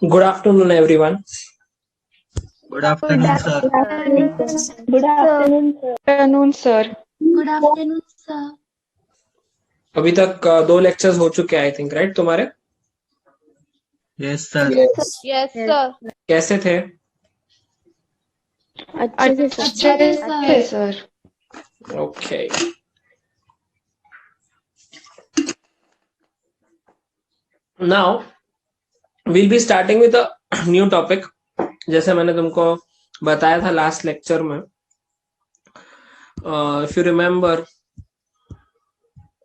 Good afternoon, everyone. Good afternoon, sir. Good afternoon, sir. Good afternoon, sir. अभी तक 2 lectures हो चुके हैं आई थिंक, राइट? तुम्हारे Yes, sir. Yes, sir. कैसे थे? अच्छे से sir. Okay. Now we'll be starting with a new topic. जैसे मैंने तुमको बताया था लास्ट लेक्चर में, इफ यू रिमेम्बर,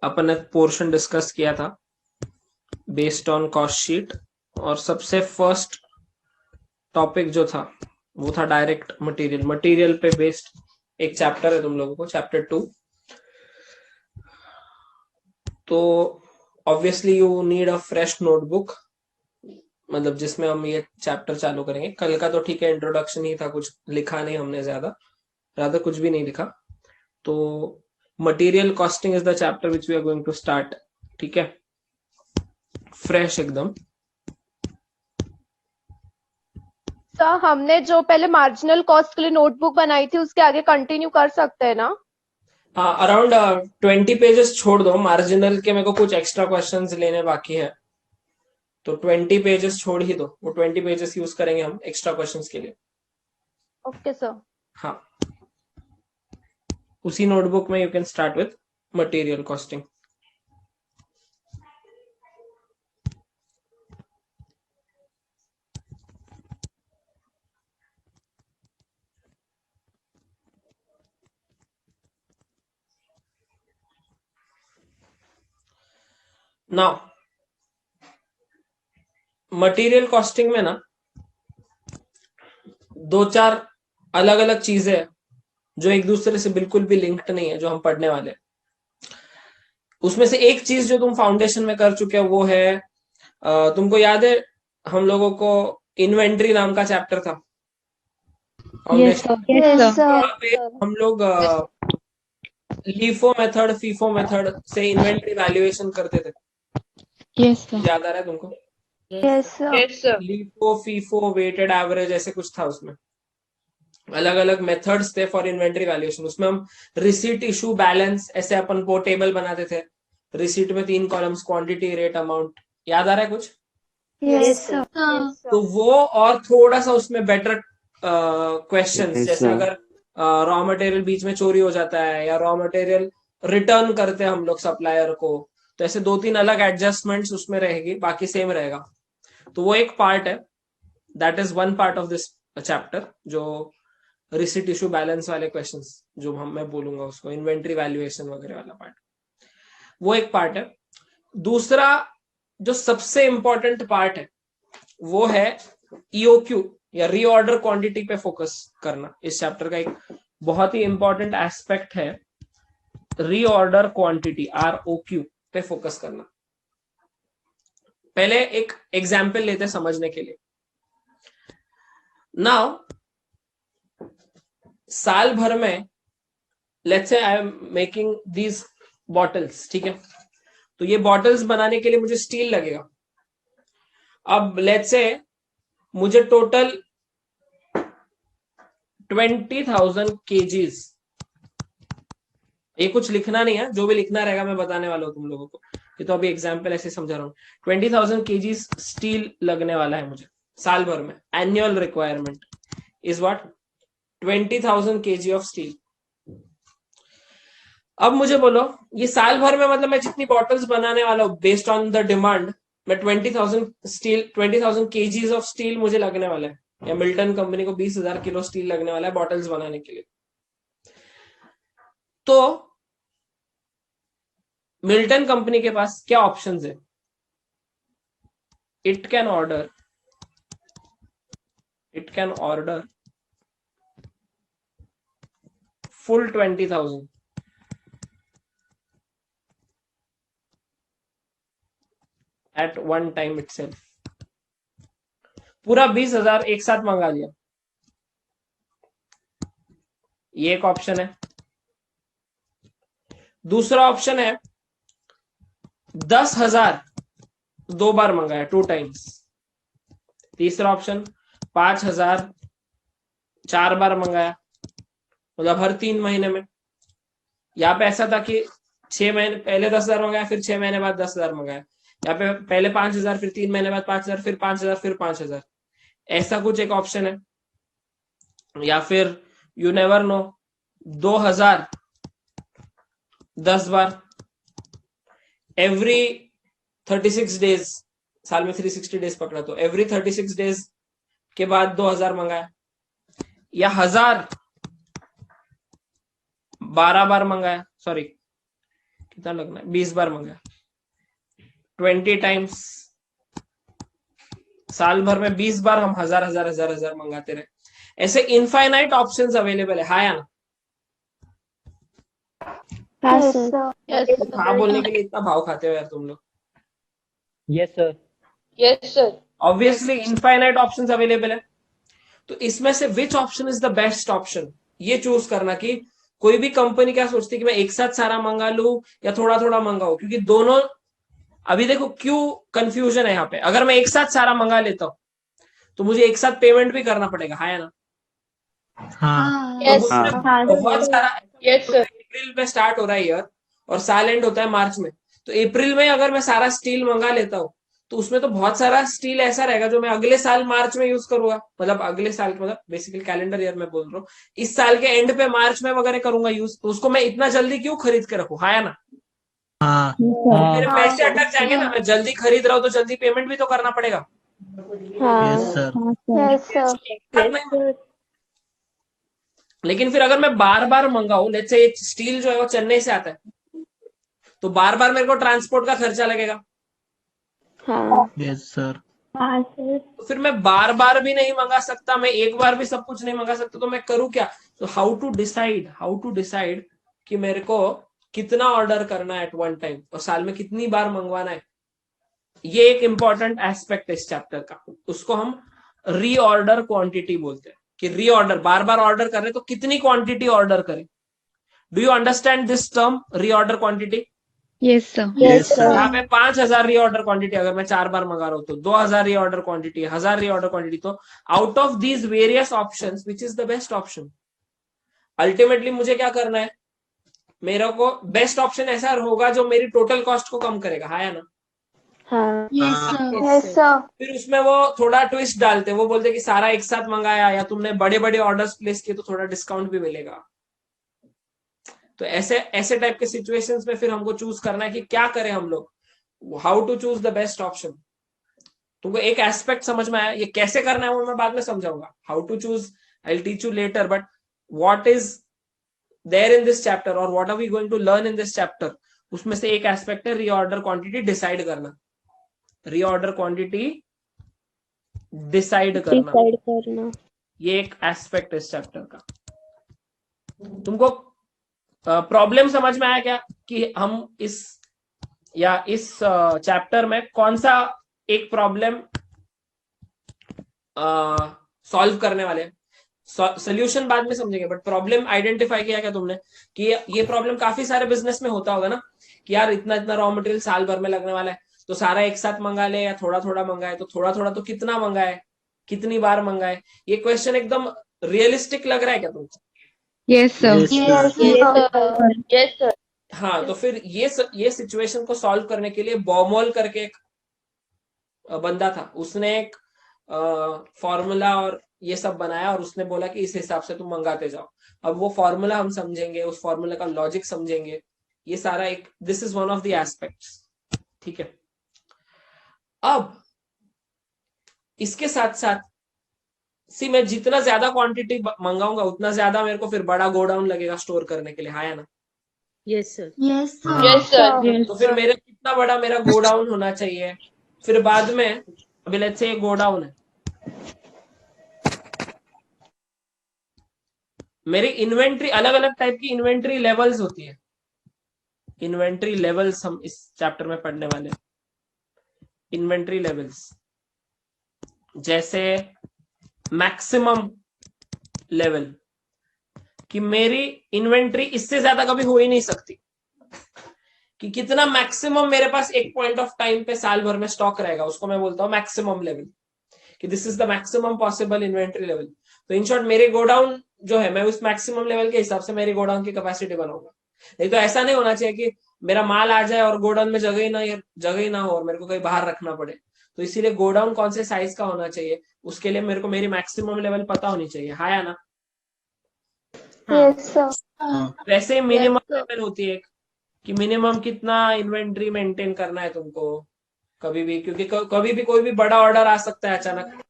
अपन ने पोर्शन डिस्कस किया था बेस्ड ऑन कॉस्ट शीट, और सबसे फर्स्ट टॉपिक जो था वो था डायरेक्ट मटेरियल. मटेरियल पे बेस्ड एक चैप्टर है तुम लोगों को, चैप्टर 2. तो obviously you need a fresh notebook, मतलब जिसमें हम ये चैप्टर चालू करेंगे. कल का तो ठीक है, इंट्रोडक्शन ही था, कुछ लिखा नहीं हमने ज्यादा कुछ भी नहीं लिखा. तो material costing is the chapter which we are going to start. ठीक है, फ्रेश एकदम. सर, हमने जो पहले मार्जिनल कॉस्ट के लिए नोटबुक बनाई थी उसके आगे कंटिन्यू कर सकते हैं ना? हाँ, अराउंड 20 पेजेस छोड़ दो मार्जिनल के, मेरे को कुछ एक्स्ट्रा क्वेश्चंस लेने बाकी है, तो 20 पेजेस छोड़ ही दो. वो 20 पेजेस यूज करेंगे हम एक्स्ट्रा क्वेश्चंस के लिए. Okay sir. हाँ, उसी नोटबुक में you can start with material costing. Now material costing में ना 2-4 अलग अलग चीजें हैं जो एक दूसरे से बिल्कुल भी लिंक्ड नहीं है, जो हम पढ़ने वाले हैं. उसमें से एक चीज जो तुम फाउंडेशन में कर चुके हो वो है, तुमको याद है हम लोगों को इन्वेंट्री नाम का चैप्टर था फाउंडेशन. Yes, sir. वहां पे हम लोग लीफो मेथड, फीफो मेथड से इन्वेंट्री वैल्यूएशन करते थे. Yes, sir. याद आ रहा है तुमको? Yes, sir. Yes sir. LIFO, FIFO, weighted average, ऐसे कुछ था. उसमें अलग अलग मेथड्स थे फॉर इन्वेंट्री वैल्यूएशन. उसमें हम रिसीट, इशू, बैलेंस, ऐसे अपन वो टेबल बनाते थे. रिसीट में 3 कॉलम्स, क्वांटिटी, रेट, अमाउंट. याद आ रहा है कुछ? Yes, sir. तो वो और थोड़ा सा उसमें बेटर क्वेश्चंस, जैसे अगर रॉ मटेरियल बीच में चोरी हो जाता है या रॉ मटेरियल रिटर्न करते हैं हम लोग सप्लायर को, तो ऐसे 2-3 अलग एडजस्टमेंट्स उसमें रहेगी, बाकी सेम रहेगा. तो वो एक पार्ट है, that is one part of this chapter, जो रिसिट, इशू, बैलेंस वाले क्वेश्चंस जो मैं बोलूंगा उसको इन्वेंट्री वैल्यूएशन वगैरह वाला पार्ट, वो एक पार्ट है. दूसरा जो सबसे इंपॉर्टेंट पार्ट है वो है ईओक्यू या रीऑर्डर क्वांटिटी पे फोकस करना. इस चैप्टर का एक बहुत ही इंपॉर्टेंट एस्पेक्ट है रीऑर्डर क्वांटिटी, आरओक्यू पे फोकस करना. पहले एक एग्जाम्पल लेते समझने के लिए. नाउ साल भर में let's say I am making these bottles. ठीक है, तो ये बॉटल्स बनाने के लिए मुझे स्टील लगेगा. अब लेट्स से मुझे टोटल 20,000 केजीज, ये कुछ लिखना नहीं है, जो भी लिखना रहेगा मैं बताने वाला हूं तुम लोगों को. ये तो अभी एग्जाम्पल ऐसे समझा रहा हूँ. 20,000 केजीज स्टील लगने वाला है मुझे साल भर में. Annual requirement is what? 20,000 KG of steel. अब मुझे बोलो, ये साल भर में मतलब मैं जितनी बॉटल्स बनाने वाला हूँ बेस्ड ऑन द डिमांड, मैं 20,000 केजीज ऑफ स्टील मुझे लगने वाला है, या मिल्टन कंपनी को 20,000 किलो स्टील लगने वाला है बॉटल्स बनाने के लिए. तो मिल्टन कंपनी के पास क्या ऑप्शंस है? It can order full 20,000 at one time itself. पूरा 20,000 एक साथ मंगा लिया, ये एक ऑप्शन है. दूसरा ऑप्शन है 10,000 2 बार मंगाया, 2 टाइम्स. तीसरा ऑप्शन 5,000 4 बार मंगाया, मतलब हर 3 महीने में। यहाँ पे ऐसा था कि 6 महीने पहले 10,000 मंगाया, फिर 6 महीने बाद 10,000 मंगाया। यहाँ पे पहले 5,000, फिर 3 महीने बाद 5,000, फिर 5,000, फिर 5,000, ऐसा कुछ एक ऑप्शन है। या फिर you never know 2,000 10 bar every 36 days, साल में 360 डेज पकड़ा तो एवरी 36 डेज के बाद 2,000 मंगाया। या 1,000 12 बार मंगाया, सॉरी कितना लगना है, 20 बार मंगाया, 20 टाइम्स, साल भर में 20 बार हम 1,000 मंगाते रहे। ऐसे इनफाइनाइट ऑप्शंस अवेलेबल है, हाँ या ना? Yes, sir. हाँ बोलने के लिए इतना भाव खाते हो यार तुम लोग। Yes, sir. Yes sir. Obviously infinite options available है, तो इसमें से which option is the best option, ये चूज करना। कि कोई भी कंपनी क्या सोचती है कि मैं एक साथ सारा मंगा लूं या थोड़ा थोड़ा मंगाऊं, क्योंकि दोनों, अभी देखो क्यों कंफ्यूजन है यहाँ पे। अगर मैं एक साथ सारा मंगा लेता हूं तो मुझे एक साथ पेमेंट भी करना पड़ेगा, हाँ या ना? हाँ, तो Yes, उसमें हाँ, बहुत सारा, यस सर। अप्रैल में स्टार्ट हो रहा है ईयर और साल एंड होता है मार्च में, तो अप्रैल में अगर मैं सारा स्टील मंगा लेता हूँ तो उसमें तो बहुत सारा स्टील ऐसा रहेगा जो मैं अगले साल मार्च में यूज करूंगा, मतलब अगले साल, मतलब बेसिकली कैलेंडर ईयर में बोल रहा हूँ, इस साल के एंड पे मार्च में वगैरह करूंगा यूज, तो उसको मैं इतना जल्दी क्यों खरीद के रखूं, हाँ या ना? हाँ, मेरे हाँ, पैसे अटक जाएंगे ना, मैं जल्दी खरीद रहा हूँ तो जल्दी पेमेंट भी तो करना पड़ेगा। yes, sir. yes, sir. लेकिन फिर अगर मैं बार बार मंगाऊं, लेट्स से स्टील जो है वो चेन्नई से आता है, तो बार बार मेरे को ट्रांसपोर्ट का खर्चा लगेगा, हाँ, Yes, sir. हाँ, sir. तो फिर मैं बार बार भी नहीं मंगा सकता, मैं एक बार भी सब कुछ नहीं मंगा सकता, तो मैं करूँ क्या? तो हाउ टू डिसाइड कि मेरे को कितना ऑर्डर करना है एट वन टाइम और साल में कितनी बार मंगवाना है, ये एक इंपॉर्टेंट एस्पेक्ट है इस चैप्टर का। उसको हम रीऑर्डर क्वांटिटी बोलते हैं, कि रीऑर्डर, बार बार ऑर्डर कर रहे तो कितनी क्वांटिटी ऑर्डर करें। Do you understand this term reorder quantity? Yes, sir. Yes, sir. यहाँ पे 5,000 रीऑर्डर क्वांटिटी, अगर मैं 4 बार मंगा रहा हूं तो 2,000 रीऑर्डर क्वांटिटी, 1,000 रीऑर्डर क्वांटिटी, तो out of these various options which is the best option? Ultimately मुझे क्या करना है, मेरे को बेस्ट ऑप्शन ऐसा होगा जो मेरी टोटल कॉस्ट को कम करेगा, हाँ या ना? हाँ, Yes, sir. Yes sir. फिर उसमें वो थोड़ा ट्विस्ट डालते, वो बोलते कि सारा एक साथ मंगाया या तुमने बड़े बड़े ऑर्डर्स प्लेस किए तो थोड़ा डिस्काउंट भी मिलेगा। तो ऐसे ऐसे टाइप के सिचुएशंस में फिर हमको चूज करना है कि क्या करें हम लोग, how to choose the best option. तुमको एक एस्पेक्ट समझ में आया, ये कैसे करना है वो मैं बाद में समझाऊंगा, how to choose I will teach you later, but what is there in this chapter और what are we going to learn in this chapter, उसमें से एक एस्पेक्ट है रीऑर्डर क्वांटिटी डिसाइड करना, रीऑर्डर क्वांटिटी डिसाइड करना, ये एक aspect है इस चैप्टर का। तुमको प्रॉब्लम समझ में आया क्या कि हम इस चैप्टर में कौन सा एक प्रॉब्लम सॉल्व करने वाले हैं? सोल्यूशन बाद में समझेंगे, बट प्रॉब्लम आइडेंटिफाई किया क्या तुमने कि ये प्रॉब्लम काफी सारे बिजनेस में होता होगा ना, कि यार इतना इतना रॉ मटेरियल साल भर में लगने वाला है, तो सारा एक साथ मंगा ले या थोड़ा थोड़ा मंगाए, तो थोड़ा थोड़ा तो कितना मंगाए, कितनी बार मंगाए? ये क्वेश्चन एकदम रियलिस्टिक लग रहा है क्या तुमको? Yes, sir. Yes, sir. Yes sir. हाँ, तो फिर ये सिचुएशन को सॉल्व करने के लिए बॉमोल करके एक बंदा था, उसने एक फॉर्मूला और ये सब बनाया और उसने बोला कि इस हिसाब से तुम मंगाते जाओ। अब वो फॉर्मूला हम समझेंगे, उस फॉर्मूला का लॉजिक समझेंगे, ये सारा एक, this is one of the aspects, ठीक है। अब इसके साथ साथ मैं जितना ज्यादा क्वांटिटी मंगाऊंगा उतना ज्यादा मेरे को फिर बड़ा गोडाउन लगेगा स्टोर करने के लिए, हाँ या ना? Yes, sir. Yes sir. तो फिर मेरे कितना बड़ा मेरा गोडाउन होना चाहिए, फिर बाद में, अभी लेट्स से गोडाउन है, मेरी इन्वेंट्री, अलग अलग टाइप की इन्वेंट्री लेवल्स होती है, इन्वेंट्री लेवल्स हम इस चैप्टर में पढ़ने वाले हैं। इन्वेंट्री लेवल्स जैसे मैक्सिमम लेवल, कि मेरी इन्वेंट्री इससे ज्यादा कभी हो ही नहीं सकती, कि कितना मैक्सिमम मेरे पास एक पॉइंट ऑफ टाइम पे साल भर में स्टॉक रहेगा, उसको मैं बोलता हूं मैक्सिमम लेवल। कि this is the maximum possible inventory level. तो इन शॉर्ट मेरे गोडाउन जो है, मैं उस मैक्सिमम लेवल के हिसाब से मेरी गोडाउन की कैपेसिटी बनाऊंगा। नहीं तो ऐसा नहीं होना चाहिए कि मेरा माल आ जाए और गोडाउन में जगह ही ना हो और मेरे को कहीं बाहर रखना पड़े। तो इसीलिए गोडाउन कौन से साइज का होना चाहिए, उसके लिए मेरे को मेरी मैक्सिमम लेवल पता होनी चाहिए। हाँ या ना? Yes sir. वैसे मिनिमम Yes, sir. लेवल होती है कि मिनिमम कितना इन्वेंट्री मेंटेन करना है तुमको कभी भी, क्योंकि कभी भी कोई भी बड़ा ऑर्डर आ सकता है। अचानक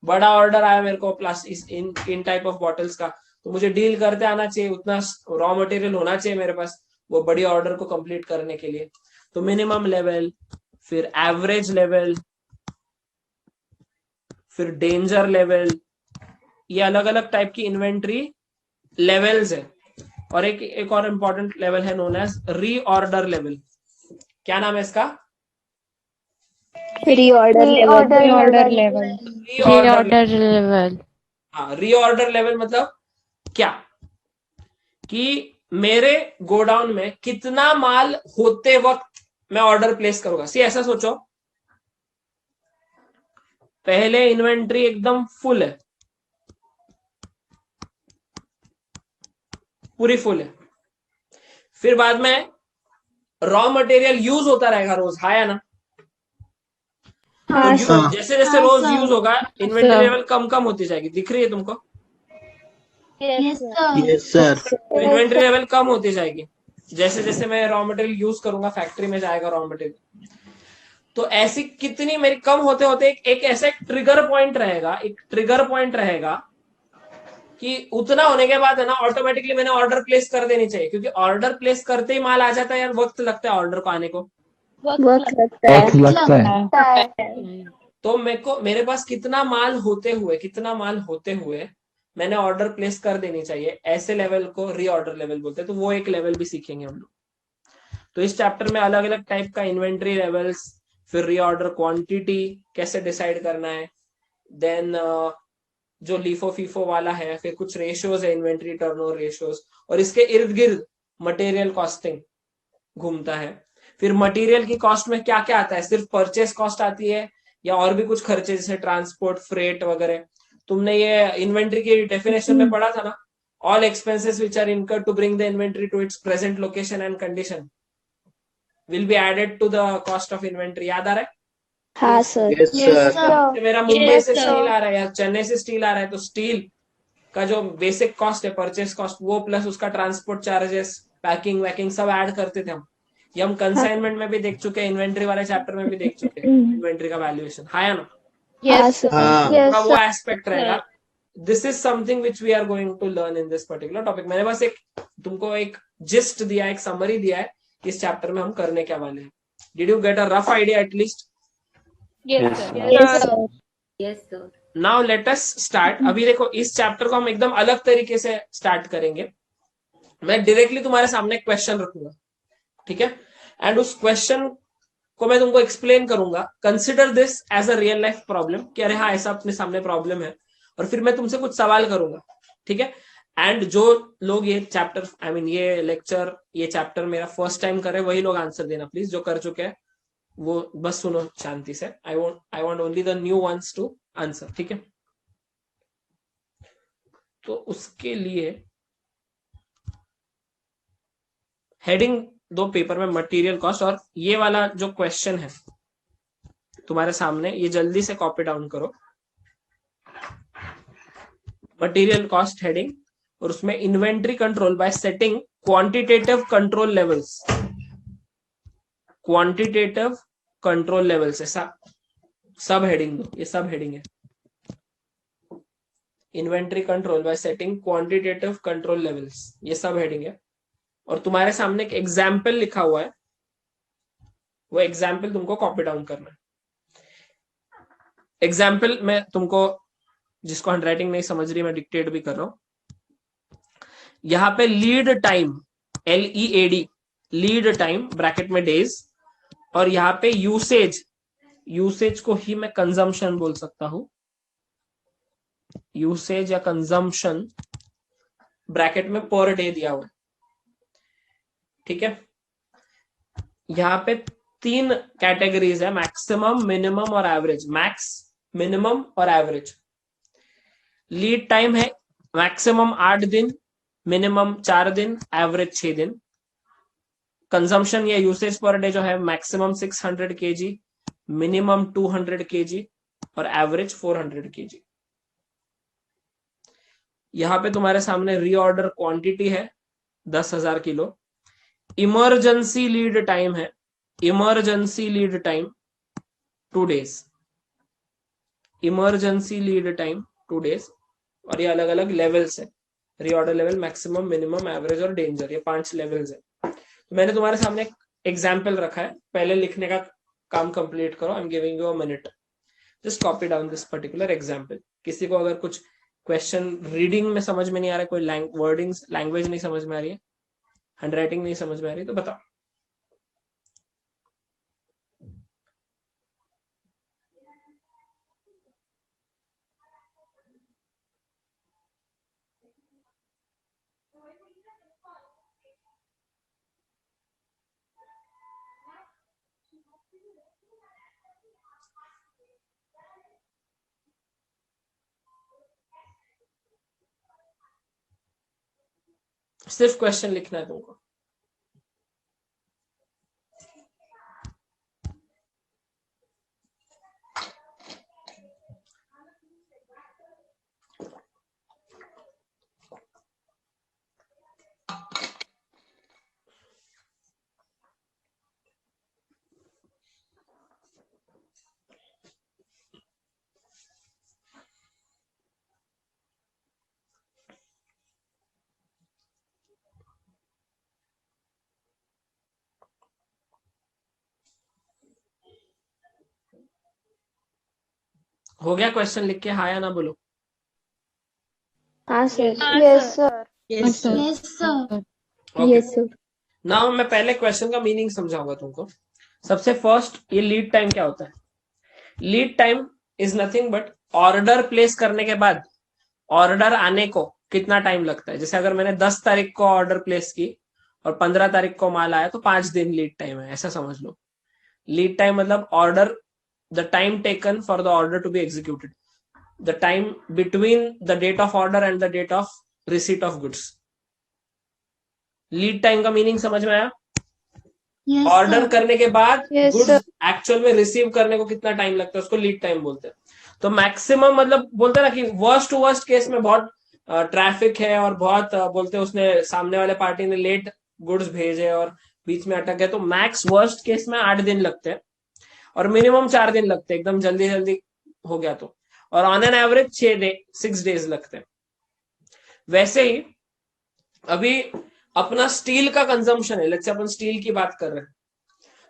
बड़ा ऑर्डर आया मेरे को plastic in type of bottles का, तो मुझे डील करते आना चाहिए, उतना रॉ मटेरियल होना चाहिए मेरे पास वो बड़ी ऑर्डर को कंप्लीट करने के लिए। तो मिनिमम लेवल, फिर एवरेज लेवल, फिर डेंजर लेवल, ये अलग अलग टाइप की इन्वेंट्री लेवल्स है। और एक और इंपॉर्टेंट लेवल है नोन एज रीऑर्डर लेवल। क्या नाम है इसका? Reorder level. Reorder level. हाँ, रीऑर्डर लेवल मतलब क्या कि मेरे गोडाउन में कितना माल होते वक्त मैं ऑर्डर प्लेस करूंगा। सी ऐसा सोचो, पहले इन्वेंट्री एकदम फुल है, पूरी फुल है, फिर बाद में रॉ मटेरियल यूज होता रहेगा रोज। हाँ या ना? हाँ तो जैसे जैसे रोज यूज होगा इन्वेंट्री लेवल कम कम होती जाएगी। दिख रही है तुमको? Yes sir. तो इन्वेंट्री लेवल कम होती जाएगी जैसे जैसे मैं रॉ मटेरियल यूज करूंगा, फैक्ट्री में जाएगा रॉ मटेरियल। तो ऐसी कितनी मेरी कम होते होते एक ऐसा ट्रिगर पॉइंट रहेगा कि उतना होने के बाद है ना ऑटोमेटिकली मैंने ऑर्डर प्लेस कर देनी चाहिए, क्योंकि ऑर्डर प्लेस करते ही माल आ जाता है यार, वक्त लगता है ऑर्डर को आने को। वक्त लगता है। तो मेरे पास कितना माल होते हुए मैंने ऑर्डर प्लेस कर देनी चाहिए, ऐसे लेवल को रीऑर्डर लेवल बोलते हैं। तो वो एक लेवल भी सीखेंगे हम लोग। तो इस चैप्टर में अलग अलग टाइप का इन्वेंट्री लेवल्स, फिर रीऑर्डर क्वांटिटी कैसे डिसाइड करना है, देन जो लीफो फीफो वाला है, फिर कुछ रेशियोज है, इन्वेंट्री टर्नओवर रेशियोज, और इसके इर्द गिर्द मटेरियल कॉस्टिंग घूमता है। फिर मटेरियल की कॉस्ट में क्या क्या आता है, सिर्फ परचेस कॉस्ट आती है या और भी कुछ खर्चे जैसे ट्रांसपोर्ट, फ्रेट वगैरह। तुमने ये इन्वेंट्री की डेफिनेशन में पढ़ा था ना, all expenses which are incurred to bring the inventory to its present location and condition will be added to the cost of inventory. याद आ रहा है? हाँ सर। Yes sir. मेरा मुंबई से स्टील आ रहा है या चेन्नई से स्टील आ रहा है, तो स्टील का जो बेसिक कॉस्ट है, परचेस कॉस्ट, वो प्लस उसका ट्रांसपोर्ट चार्जेस, पैकिंग वैकिंग सब ऐड करते थे हम। ये हम कंसाइनमेंट में भी देख चुके हैं, इन्वेंट्री वाले चैप्टर में भी देख चुके हैं, इन्वेंट्री का वैल्यूएशन। हाँ या ना? हाँ वो एस्पेक्ट रहेगा। This is something which we are going to learn in this particular topic. मैंने बस तुमको एक जिस्ट दिया, एक समरी दिया है कि इस चैप्टर में हम करने क्या वाले हैं। Did you get a rough idea at least? Yes sir. Now let us start. अभी देखो इस चैप्टर को हम एकदम अलग तरीके से स्टार्ट करेंगे। मैं डायरेक्टली तुम्हारे सामने क्वेश्चन रखूंगा, ठीक है? एंड उस क्वेश्चन को मैं तुमको एक्सप्लेन करूंगा। Consider this as a real life problem कि अरे हाँ ऐसा अपने सामने प्रॉब्लम है, और फिर मैं तुमसे कुछ सवाल करूंगा, ठीक है? एंड जो लोग ये चैप्टर ये लेक्चर, ये चैप्टर मेरा फर्स्ट टाइम करे वही लोग आंसर देना प्लीज। जो कर चुके हैं वो बस सुनो शांति से। I want only the new ones to answer, ठीक है? तो उसके लिए हेडिंग दो पेपर में, मटेरियल कॉस्ट। और ये वाला जो क्वेश्चन है तुम्हारे सामने, ये जल्दी से कॉपी डाउन करो। मटेरियल कॉस्ट हेडिंग, और उसमें inventory control by setting quantitative control levels. Quantitative control levels ऐसा सब हेडिंग दो, ये सब हेडिंग है। Inventory control by setting quantitative control levels, ये सब हेडिंग है। और तुम्हारे सामने एक एग्जाम्पल लिखा हुआ है, वो एग्जाम्पल तुमको कॉपी डाउन करना है। एग्जाम्पल में तुमको, जिसको हैंडराइटिंग नहीं समझ रही, मैं डिक्टेट भी कर रहा हूं। यहां पे lead time, LEAD, lead time bracket में डेज, और यहां पे यूसेज को ही मैं कंजम्पशन बोल सकता हूं, यूसेज या कंजम्पशन ब्रैकेट में पर डे दिया हुआ है, ठीक है? यहां पे 3 कैटेगरीज है, मैक्सिमम, मिनिमम और एवरेज। मैक्स, मिनिमम और एवरेज। लीड टाइम है मैक्सिमम 8 दिन, मिनिमम 4 दिन, एवरेज 6 दिन। कंजम्पशन या यूसेज पर डे जो है मैक्सिमम 600 kg, मिनिमम 200 kg और एवरेज 400 kg। यहां पे तुम्हारे सामने रीऑर्डर क्वांटिटी है 10,000 किलो। इमरजेंसी लीड टाइम है, emergency lead time 2 days, emergency lead time 2 days। और ये अलग अलग लेवल्स है, reorder level, maximum, minimum, average और डेंजर, ये 5 लेवल्स है। तो मैंने तुम्हारे सामने एक एग्जाम्पल रखा है, पहले लिखने का काम कंप्लीट करो। I am giving you a minute, just copy down this particular example. किसी को अगर कुछ क्वेश्चन रीडिंग में समझ में नहीं आ रहा है, कोई वर्डिंग्स लैंग्वेज नहीं समझ में आ रही है, हैंडराइटिंग नहीं समझ में आ रही है, तो बताओ। सिर्फ क्वेश्चन लिखना है तुमको। हो गया क्वेश्चन लिख के, हाँ या ना बोलो। हाँ sir. Yes sir. Yes sir. Yes, sir. Yes sir. Now मैं पहले क्वेश्चन का मीनिंग समझाऊंगा तुमको। सबसे फर्स्ट, ये लीड टाइम क्या होता है? Lead time is nothing but order place करने के बाद ऑर्डर आने को कितना टाइम लगता है। जैसे अगर मैंने 10 तारीख को ऑर्डर प्लेस की और 15 तारीख को माल आया, तो 5 दिन लीड टाइम है, ऐसा समझ लो। लीड टाइम मतलब order, the time taken for the order to be executed, the time between the date of order and the date of receipt of goods. Lead time का मीनिंग समझ में आया? Yes, order sir. करने के बाद Yes, goods sir. Actual में receive करने को कितना टाइम लगता है, उसको लीड टाइम बोलते हैं। तो मैक्सिमम मतलब बोलते हैं ना कि वर्स्ट टू वर्स्ट केस में बहुत ट्रैफिक है और बहुत बोलते हैं उसने सामने वाले पार्टी ने लेट गुड्स भेजे और बीच में अटक गए, तो मैक्स वर्स्ट केस में 8 दिन लगते हैं और मिनिमम 4 दिन लगते हैं, एकदम जल्दी जल्दी हो गया तो। और ऑन एन एवरेज 6 डेज लगते हैं। वैसे ही अभी अपना स्टील का कंजम्पशन है, लेट्स से अपन स्टील की बात कर रहे हैं,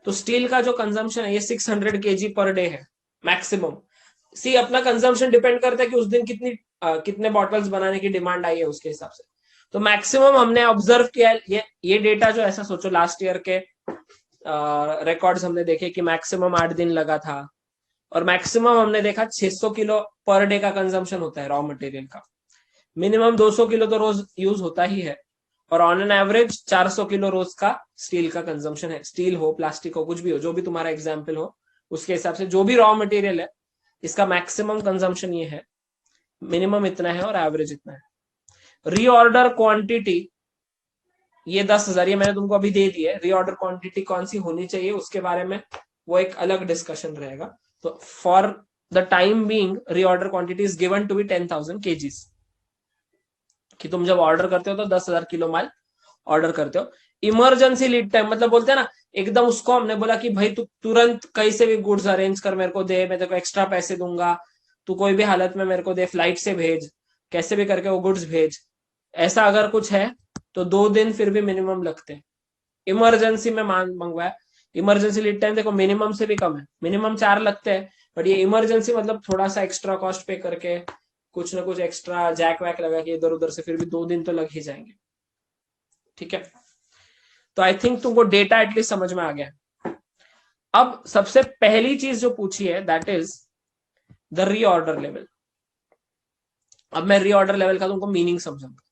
तो स्टील का जो कंजम्पशन है ये 600 kg पर डे है मैक्सिमम। सी अपना कंजम्पशन डिपेंड करता है कि उस दिन कितने बॉटल्स बनाने की डिमांड आई है, उसके हिसाब से। तो मैक्सिमम हमने ऑब्जर्व किया, ये डेटा जो ऐसा सोचो, लास्ट ईयर के रिकॉर्ड्स हमने देखे कि मैक्सिमम 8 दिन लगा था और मैक्सिमम हमने देखा 600 किलो पर डे का कंजम्पशन होता है रॉ मटेरियल का। मिनिमम 200 किलो तो रोज यूज होता ही है और ऑन एन एवरेज 400 किलो रोज का स्टील का कंजम्पशन है। स्टील हो, प्लास्टिक हो, कुछ भी हो, जो भी तुम्हारा एग्जाम्पल हो, उसके हिसाब से जो भी रॉ मटेरियल है, इसका मैक्सिमम कंजम्पशन ये है, मिनिमम इतना है और एवरेज इतना है। रीऑर्डर क्वांटिटी ये 10,000, ये मैंने तुमको अभी दे दी है। रीऑर्डर क्वांटिटी कौन सी होनी चाहिए उसके बारे में वो एक अलग डिस्कशन रहेगा। तो for the time being reorder quantity is given to be 10,000 kgs, कि तुम जब ऑर्डर करते हो तो 10,000 किलो माल ऑर्डर करते हो। इमरजेंसी लीड टाइम मतलब बोलते हैं ना, एकदम उसको हमने बोला कि भाई तू तुरंत कहीं से भी गुड्स अरेंज कर मेरे को दे, मैं तेरे को एक्स्ट्रा पैसे दूंगा, तू कोई भी हालत में मेरे को दे, फ्लाइट से भेज, कैसे भी करके वो गुड्स भेज, ऐसा अगर कुछ है तो 2 दिन फिर भी मिनिमम लगते हैं। इमरजेंसी में मंगवाया, इमरजेंसी लीड टाइम देखो मिनिमम से भी कम है, मिनिमम 4 लगते हैं, बट ये इमरजेंसी मतलब थोड़ा सा एक्स्ट्रा कॉस्ट पे करके कुछ ना कुछ एक्स्ट्रा जैक वैक लगा के इधर उधर से फिर भी 2 दिन तो लग ही जाएंगे। ठीक है, तो आई थिंक तुमको डेटा एटलीस्ट समझ में आ गया। अब सबसे पहली चीज जो पूछी है that is the reorder level. अब मैं रीऑर्डर लेवल का तुमको मीनिंग समझाऊंगा।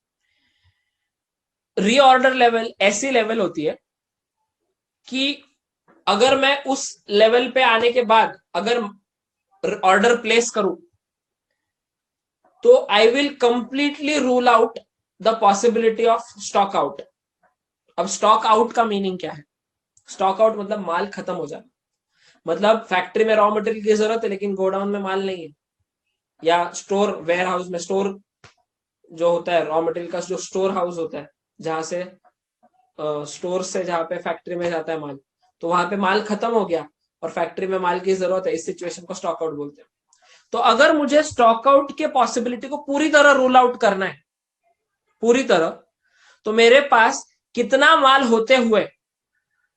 रीऑर्डर लेवल ऐसी लेवल होती है कि अगर मैं उस लेवल पे आने के बाद अगर ऑर्डर प्लेस करूं तो I will completely rule out the possibility of stock out. अब स्टॉक आउट का मीनिंग क्या है? स्टॉक आउट मतलब माल खत्म हो जाना, मतलब फैक्ट्री में रॉ मटेरियल की जरूरत है लेकिन गोडाउन में माल नहीं है, या स्टोर वेयर हाउस में, स्टोर जो होता है रॉ मटेरियल का जो स्टोर हाउस होता है जहां से स्टोर से जहां पे फैक्ट्री में जाता है माल, तो वहां पे माल खत्म हो गया और फैक्ट्री में माल की जरूरत है, इस सिचुएशन को स्टॉक आउट बोलते हैं। तो अगर मुझे स्टॉक आउट के पॉसिबिलिटी को पूरी तरह रूल आउट करना है, पूरी तरह, तो मेरे पास कितना माल होते हुए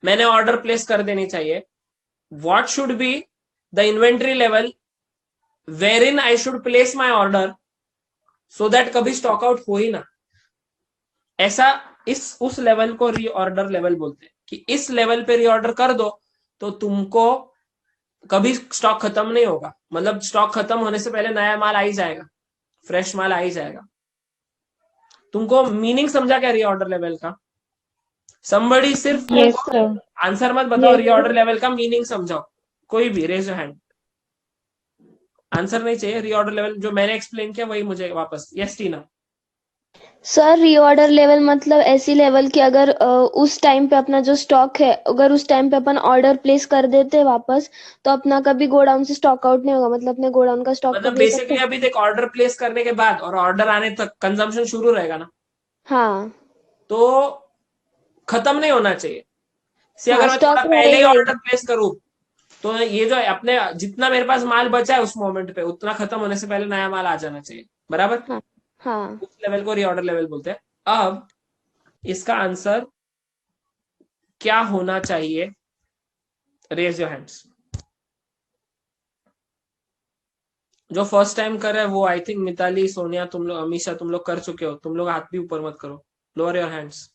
मैंने ऑर्डर प्लेस कर देनी चाहिए? What should be the inventory level where in I should place my order so that कभी स्टॉक आउट हो ही ना। ऐसा उस लेवल को रीऑर्डर लेवल बोलते हैं कि इस लेवल पे रीऑर्डर कर दो तो तुमको कभी स्टॉक खत्म नहीं होगा, मतलब स्टॉक खत्म होने से पहले नया माल आ ही जाएगा, फ्रेश माल आ ही जाएगा। तुमको मीनिंग समझा क्या रीऑर्डर लेवल का? समबडी सिर्फ आंसर मत बताओ, रीऑर्डर लेवल का मीनिंग समझाओ, कोई भी रेज योर हैंड। आंसर नहीं चाहिए, रीऑर्डर लेवल जो मैंने एक्सप्लेन किया वही मुझे वापस। Yes Tina. Sir reorder level मतलब ऐसी लेवल कि अगर उस टाइम पे अपना जो स्टॉक है, अगर उस टाइम पे अपन ऑर्डर प्लेस कर देते वापस, तो अपना कभी गोडाउन से स्टॉक आउट नहीं होगा, मतलब अपने गोडाउन का स्टॉक मतलब कभी बेसिकली अभी देख, ऑर्डर प्लेस करने के बाद और ऑर्डर आने तक कंजम्पशन शुरू रहेगा ना, हाँ तो खत्म नहीं होना चाहिए। हाँ, अगर मैं थोड़ा स्टॉक पहले ही रहेगा ऑर्डर प्लेस करूं तो ये जो है अपने जितना मेरे पास माल बचा है उस मोमेंट पे उतना खत्म होने से पहले नया माल आ जाना चाहिए, बराबर। हाँ हाँ। उस लेवल को रीऑर्डर लेवल बोलते हैं। अब इसका आंसर क्या होना चाहिए? Raise your hands. जो फर्स्ट टाइम कर रहे हैं वो आई थिंक मिताली, सोनिया, तुम लोग, अमीशा तुम लोग कर चुके हो, तुम लोग हाथ भी ऊपर मत करो, लोअर योर हैंड्स।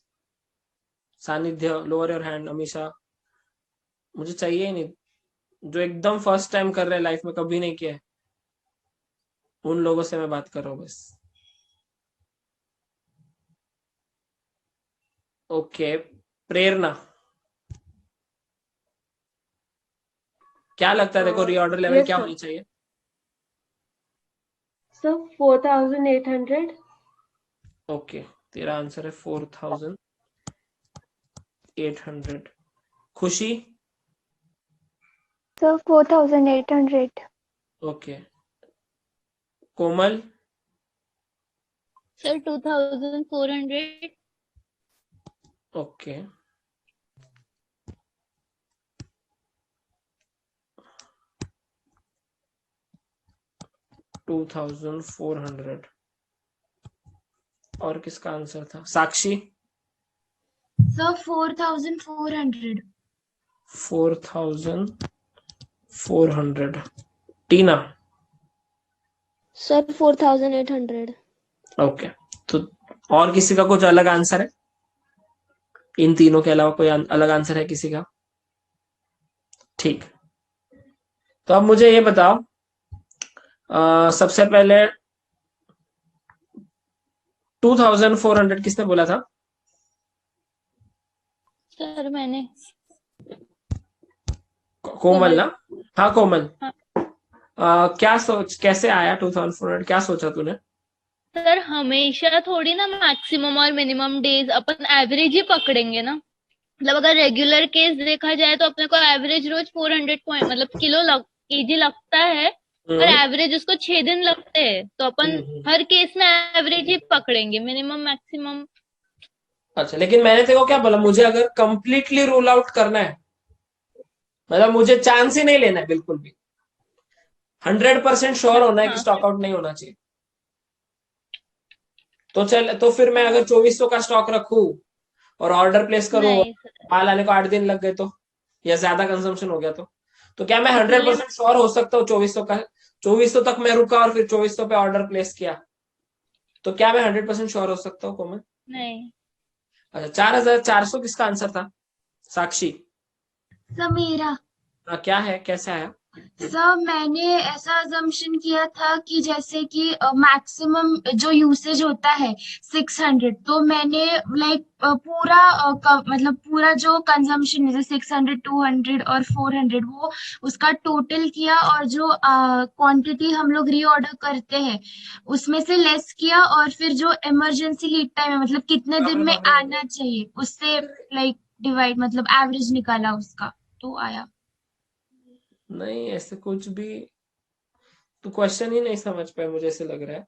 सानिध्य लोअर योर हैंड। अमीशा मुझे चाहिए ही नहीं, जो एकदम फर्स्ट टाइम कर रहे हैं, लाइफ में कभी नहीं किया है, उन लोगों से मैं बात कर रहा हूँ बस। ओके, प्रेरणा क्या लगता है? देखो रीऑर्डर लेवल क्या होनी चाहिए? सर 4800। ओके, तेरा आंसर है 4800। खुशी? सर 4800। ओके, कोमल? Sir, 2400. ओके, $2400। और किसका आंसर था? साक्षी? Sir, 4400. 4400। टीना? सर 4800। ओके, तो और किसी का कुछ अलग आंसर है? इन तीनों के अलावा कोई अलग आंसर है किसी का? ठीक, तो अब मुझे ये बताओ, सबसे पहले 2400 किसने बोला था? Sir, मैंने। कोमल ना? हाँ कोमल। हाँ। क्या कैसे आया 2400? क्या सोचा तूने? सर हमेशा थोड़ी ना मैक्सिमम और मिनिमम डेज अपन एवरेज ही पकड़ेंगे ना, मतलब अगर रेगुलर केस देखा जाए तो अपने को एवरेज रोज 400 पॉइंट मतलब केजी लगता है, और एवरेज उसको 6 दिन लगते हैं, तो अपन हर केस में एवरेज ही पकड़ेंगे, मिनिमम मैक्सिमम। अच्छा, लेकिन मैंने तेको क्या बोला, मुझे अगर कंप्लीटली रूल आउट करना है, मतलब मुझे चांस ही नहीं लेना है बिल्कुल भी, 100% श्योर होना है कि स्टॉक आउट नहीं होना चाहिए, तो चल, तो फिर मैं अगर 2400 का स्टॉक रखूं और ऑर्डर प्लेस करूं, माल आने को 8 दिन लग गए तो, या ज्यादा कंजम्पशन हो गया तो क्या मैं 100% श्योर हो सकता हूँ 2400 तक मैं रुका और फिर 2400 पे ऑर्डर प्लेस किया, तो क्या मैं 100% श्योर हो सकता हूँ कोमल? नहीं। अच्छा, 4400 किसका आंसर था? साक्षी? सर मेरा। क्या है, कैसे आया? सर मैंने ऐसा अजम्पशन किया था कि जैसे कि मैक्सिमम जो यूसेज होता है 600, तो मैंने लाइक पूरा मतलब पूरा जो कंजम्पशन है 600, 200 और 400 वो उसका टोटल किया, और जो क्वांटिटी हम लोग रीऑर्डर करते हैं उसमें से लेस किया, और फिर जो इमरजेंसी लीड टाइम है मतलब कितने दिन में आना चाहिए उससे लाइक डिवाइड मतलब एवरेज निकाला उसका, तो आया। नहीं, ऐसे कुछ भी तू क्वेश्चन ही नहीं समझ पाए, मुझे ऐसे लग रहा है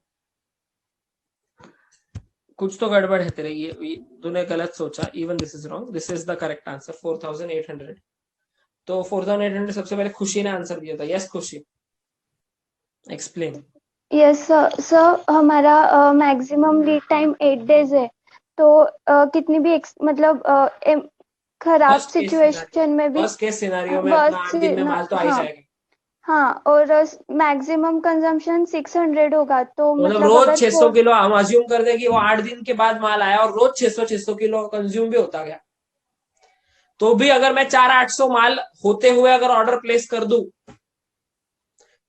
कुछ तो गड़बड़ है तेरे। ये तूने गलत सोचा। Even this is wrong, this is the correct answer 4800। तो 4800 सबसे पहले खुशी ने आंसर दिया था। यस खुशी, एक्सप्लेन। यस सर, हमारा मैक्सिमम लीड टाइम 8 days है। तो कितनी भी मतलब खराब फर्स्ट केस सिचुएशन में भी फर्स्ट केस सिनारियो में अपना 8 दिन में माल तो आ ही हाँ जाएगा। हाँ, और मैक्सिमम कंजम्पशन 600 होगा, तो मतलब मतलब रोज अगर 600 किलो हम अज्यूम कर दें कि वो 8 दिन के बाद माल आया और रोज 600 किलो कंज्यूम भी होता गया, तो भी अगर मैं 400-800 माल होते हुए अगर ऑर्डर प्लेस कर दूं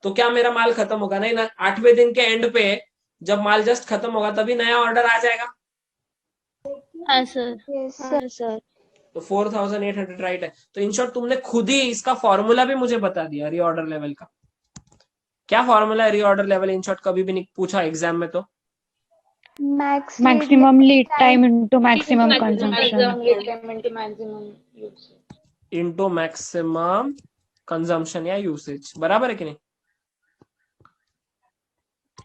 तो क्या मेरा माल खत्म होगा? नहीं ना। 8वें दिन के एंड पे जब माल जस्ट खत्म होगा तभी नया ऑर्डर आ जाएगा। हाँ सर। Yes sir. तो 4800 राइट है। तो इन शॉर्ट तुमने खुद ही इसका फॉर्मूला भी मुझे बता दिया रीऑर्डर लेवल का। क्या फॉर्मूला है रीऑर्डर लेवल? इन शॉर्ट कभी भी नहीं पूछा एग्जाम में। तो Maximum lead time into maximum Maximum consumption. lead time into maximum use. Into maximum consumption या यूसेज, बराबर है कि नहीं?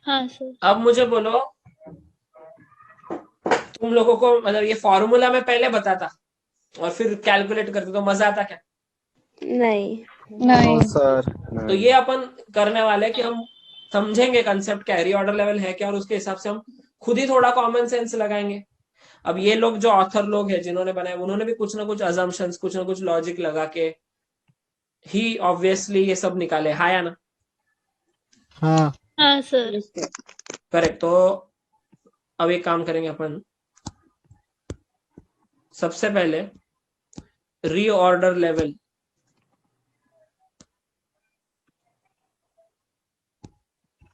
हाँ सर। अब मुझे बोलो, तुम लोगों को मतलब ये फॉर्मूला मैं पहले बताता और फिर कैलकुलेट करते तो मजा आता क्या? नहीं सर। तो ये अपन करने वाले हैं कि हम समझेंगे कंसेप्ट क्या है, रीऑर्डर लेवल है क्या, और उसके हिसाब से हम खुद ही थोड़ा कॉमन सेंस लगाएंगे। अब ये लोग जो ऑथर लोग हैं जिन्होंने बनाए, उन्होंने भी कुछ ना कुछ अजम्पशंस, कुछ ना कुछ लॉजिक लगा के ही ऑब्वियसली ये सब निकाले। हाँ या ना? हाँ हाँ सर। करेक्ट। तो अब एक काम करेंगे अपन, सबसे पहले रीऑर्डर लेवल,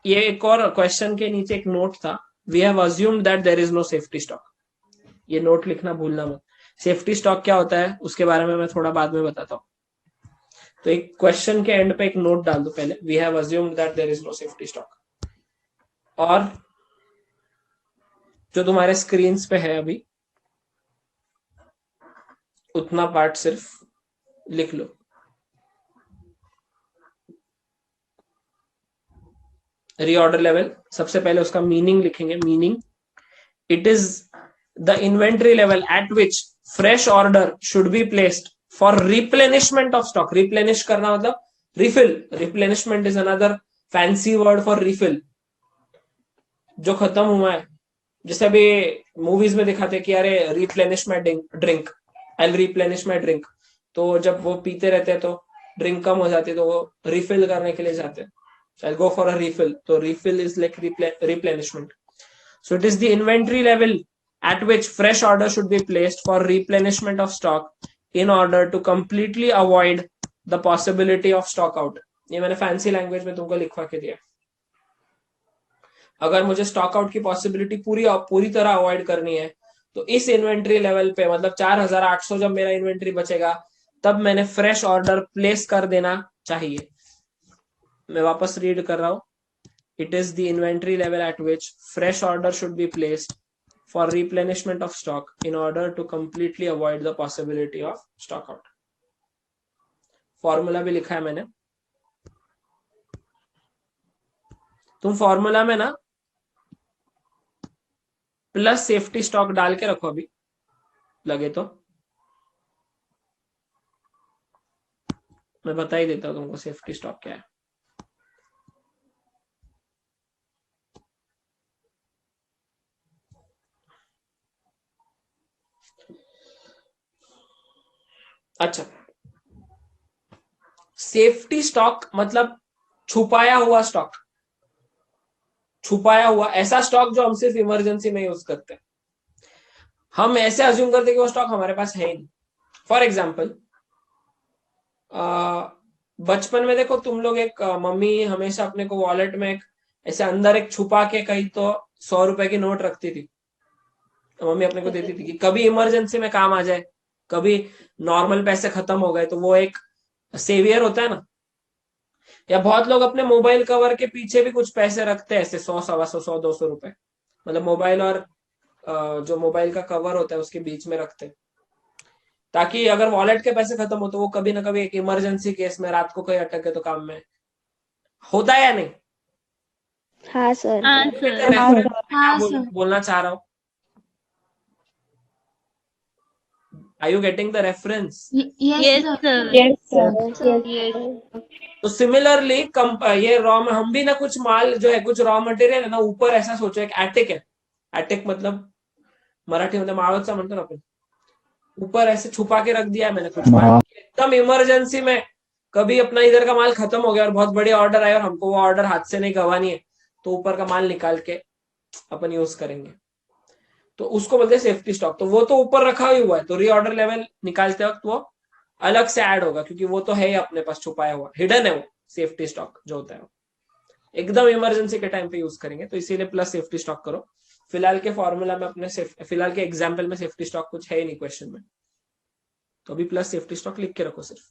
ये एक और क्वेश्चन के नीचे एक नोट था, we have assumed that there is no safety stock. ये नोट लिखना भूलना मत। सेफ्टी स्टॉक क्या होता है उसके बारे में मैं थोड़ा बाद में बताता हूँ। तो एक क्वेश्चन के एंड पे एक नोट डाल दो पहले, we have assumed that there is no safety stock. और जो तुम्हारे स्क्रीन पे है अभी उतना पार्ट सिर्फ लिख लो। रीऑर्डर लेवल, सबसे पहले उसका मीनिंग लिखेंगे। Meaning, it is the inventory level at which fresh order should be placed for replenishment of stock. Replenish करना मतलब refill. Replenishment is another fancy word for refill. जो खत्म हुआ है, जैसे अभी मूवीज में दिखाते हैं कि अरे रिप्लेनिश माई ड्रिंक, आई रिप्लेनिश माई ड्रिंक। तो जब वो पीते रहते हैं तो ड्रिंक कम हो जाती है, तो वो रिफिल करने के लिए जाते हैं, I'll go for a refill. So refill is like replenishment. So it is the inventory level at which fresh order should be placed for replenishment of stock in order to completely avoid the possibility of stock out. ये मैंने fancy language में तुमको लिखवा के दिया। अगर मुझे stock out की पॉसिबिलिटी पूरी तरह अवॉइड करनी है तो इस इन्वेंट्री लेवल पे मतलब 4800 जब मेरा इन्वेंट्री बचेगा तब मैंने फ्रेश ऑर्डर प्लेस कर देना चाहिए। मैं वापस रीड कर रहा हूं, it is the inventory level at which fresh order should be placed for replenishment of stock in order to completely avoid the possibility of stock out. Formula भी लिखा है मैंने, तुम फॉर्मूला में ना प्लस सेफ्टी स्टॉक डाल के रखो अभी लगे तो। मैं बता ही देता हूं तुमको सेफ्टी स्टॉक क्या है। अच्छा, सेफ्टी स्टॉक मतलब छुपाया हुआ स्टॉक। छुपाया हुआ ऐसा स्टॉक जो हम सिर्फ इमरजेंसी में यूज करते हैं। हम ऐसे अज्यूम करते हैं कि वो स्टॉक हमारे पास है ही नहीं। फॉर एग्जाम्पल, बचपन में देखो तुम लोग एक मम्मी हमेशा अपने को वॉलेट में एक ऐसे अंदर एक छुपा के कहीं तो 100 रुपए की नोट रखती थी, तो मम्मी अपने को देती थी कि कभी इमरजेंसी में काम आ जाए, कभी नॉर्मल पैसे खत्म हो गए तो वो एक सेवियर होता है ना। या बहुत लोग अपने मोबाइल कवर के पीछे भी कुछ पैसे रखते हैं, ऐसे 100, 125, 100, 200 रुपए, मतलब मोबाइल और जो मोबाइल का कवर होता है उसके बीच में रखते हैं, ताकि अगर वॉलेट के पैसे खत्म हो तो वो कभी ना कभी एक इमरजेंसी केस में रात को कहीं अटक गए तो काम में होता है या नहीं। हाँ सर। हाँ Reference सर। में क्या हाँ सर। बोलना चाह रहा हूँ। Are you getting the reference? Yes yes sir. Sir. Yes, sir. Yes. तो सिमिलरली ये रॉ में हम भी ना कुछ माल जो है, कुछ रॉ मटेरियल है ना, ऊपर ऐसा सोचो एक एटिक है, एटिक मतलब मराठी में माळोचा म्हणतो ना अपन, ऊपर ऐसे छुपा के रख दिया है मैंने कुछ माल, एकदम इमरजेंसी में कभी अपना इधर का माल खत्म हो गया और बहुत बड़ी ऑर्डर आई और हमको वो ऑर्डर हाथ से नहीं गंवानी है, तो ऊपर का माल निकाल के अपन यूज करेंगे, तो उसको बोलते हैं सेफ्टी स्टॉक। तो वो तो ऊपर रखा ही हुआ है, तो रीऑर्डर लेवल निकालते वक्त वो अलग से ऐड होगा, क्योंकि वो तो है ही अपने पास छुपाया हुआ, हिडन है वो सेफ्टी स्टॉक जो होता है, एकदम इमरजेंसी के टाइम पे यूज करेंगे, तो इसीलिए प्लस सेफ्टी स्टॉक करो। फिलहाल के फॉर्मूला में अपने फिलहाल के एग्जाम्पल में सेफ्टी स्टॉक कुछ है ही नहीं क्वेश्चन में, तो अभी प्लस सेफ्टी स्टॉक लिख के रखो सिर्फ।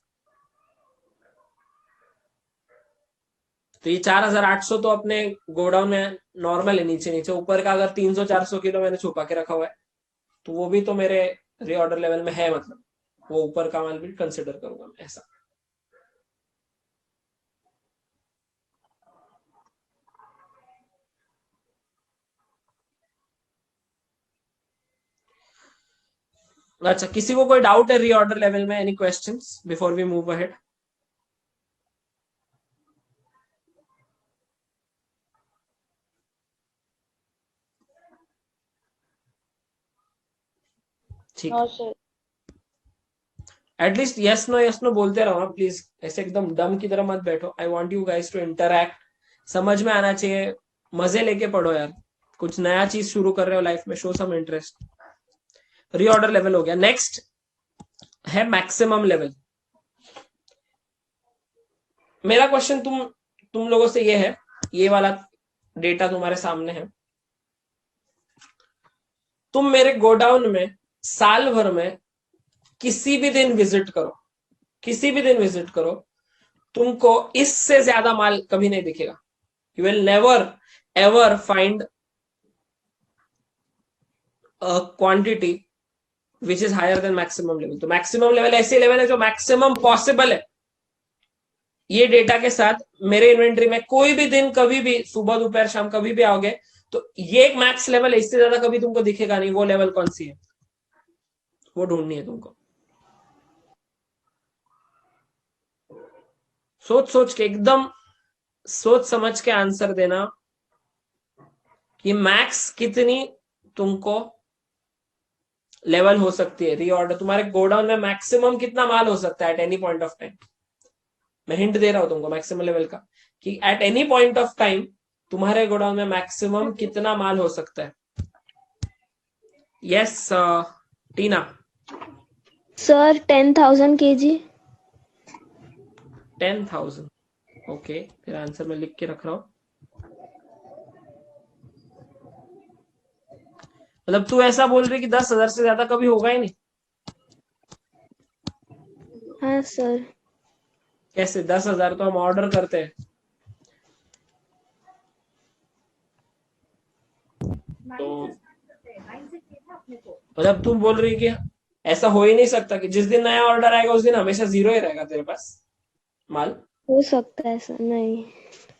तो ये 4800 तो अपने गोडाउन में नॉर्मल है, नीचे नीचे, ऊपर का अगर 300-400 किलो मैंने छुपा के रखा हुआ है तो वो भी तो मेरे रीऑर्डर लेवल में है, मतलब वो ऊपर का माल भी कंसिडर करूंगा मैं ऐसा। अच्छा, किसी को कोई डाउट है रीऑर्डर लेवल में? Any questions before we move ahead? ठीक, एटलीस्ट यस नो बोलते रहो ना प्लीज, ऐसे एकदम डम की तरह मत बैठो। I want you guys to interact, समझ में आना चाहिए, मजे लेके पढ़ो यार, कुछ नया चीज शुरू कर रहे हो लाइफ में, show some interest. Reorder level हो गया, नेक्स्ट है मैक्सिमम लेवल। मेरा क्वेश्चन तुम लोगों से ये है, ये वाला डेटा तुम्हारे सामने है, तुम मेरे गोडाउन में साल भर में किसी भी दिन विजिट करो, किसी भी दिन विजिट करो, तुमको इससे ज्यादा माल कभी नहीं दिखेगा। You will never ever find a quantity which is higher than maximum level. तो मैक्सिमम लेवल ऐसे लेवल है जो मैक्सिमम पॉसिबल है। ये डेटा के साथ मेरे इन्वेंट्री में कोई भी दिन, कभी भी, सुबह दोपहर शाम कभी भी आओगे तो ये एक मैक्स लेवल है, इससे ज्यादा कभी तुमको दिखेगा नहीं। वो लेवल कौन सी है वो ढूंढनी है तुमको। सोच के, एकदम सोच समझ के आंसर देना कि मैक्स कितनी तुमको लेवल हो सकती है रीऑर्डर, तुम्हारे गोडाउन में मैक्सिमम कितना माल हो सकता है at any point of time. मैं हिंट दे रहा हूं तुमको मैक्सिमम लेवल का, कि at any point of time तुम्हारे गोडाउन में मैक्सिमम कितना माल हो सकता है। Yes Tina. Sir 10,000 kg। 10,000, okay, फिर आंसर मैं लिख के रख रहा हूं। मतलब तू ऐसा बोल रही कि 10,000 से ज्यादा कभी होगा ही नहीं? हाँ सर। कैसे 10,000 तो हम ऑर्डर करते हैं, तो मतलब तू बोल रही कि ऐसा हो ही नहीं सकता कि जिस दिन नया ऑर्डर आएगा उस दिन हमेशा जीरो ही रहेगा तेरे पास माल? हो सकता है सर, नहीं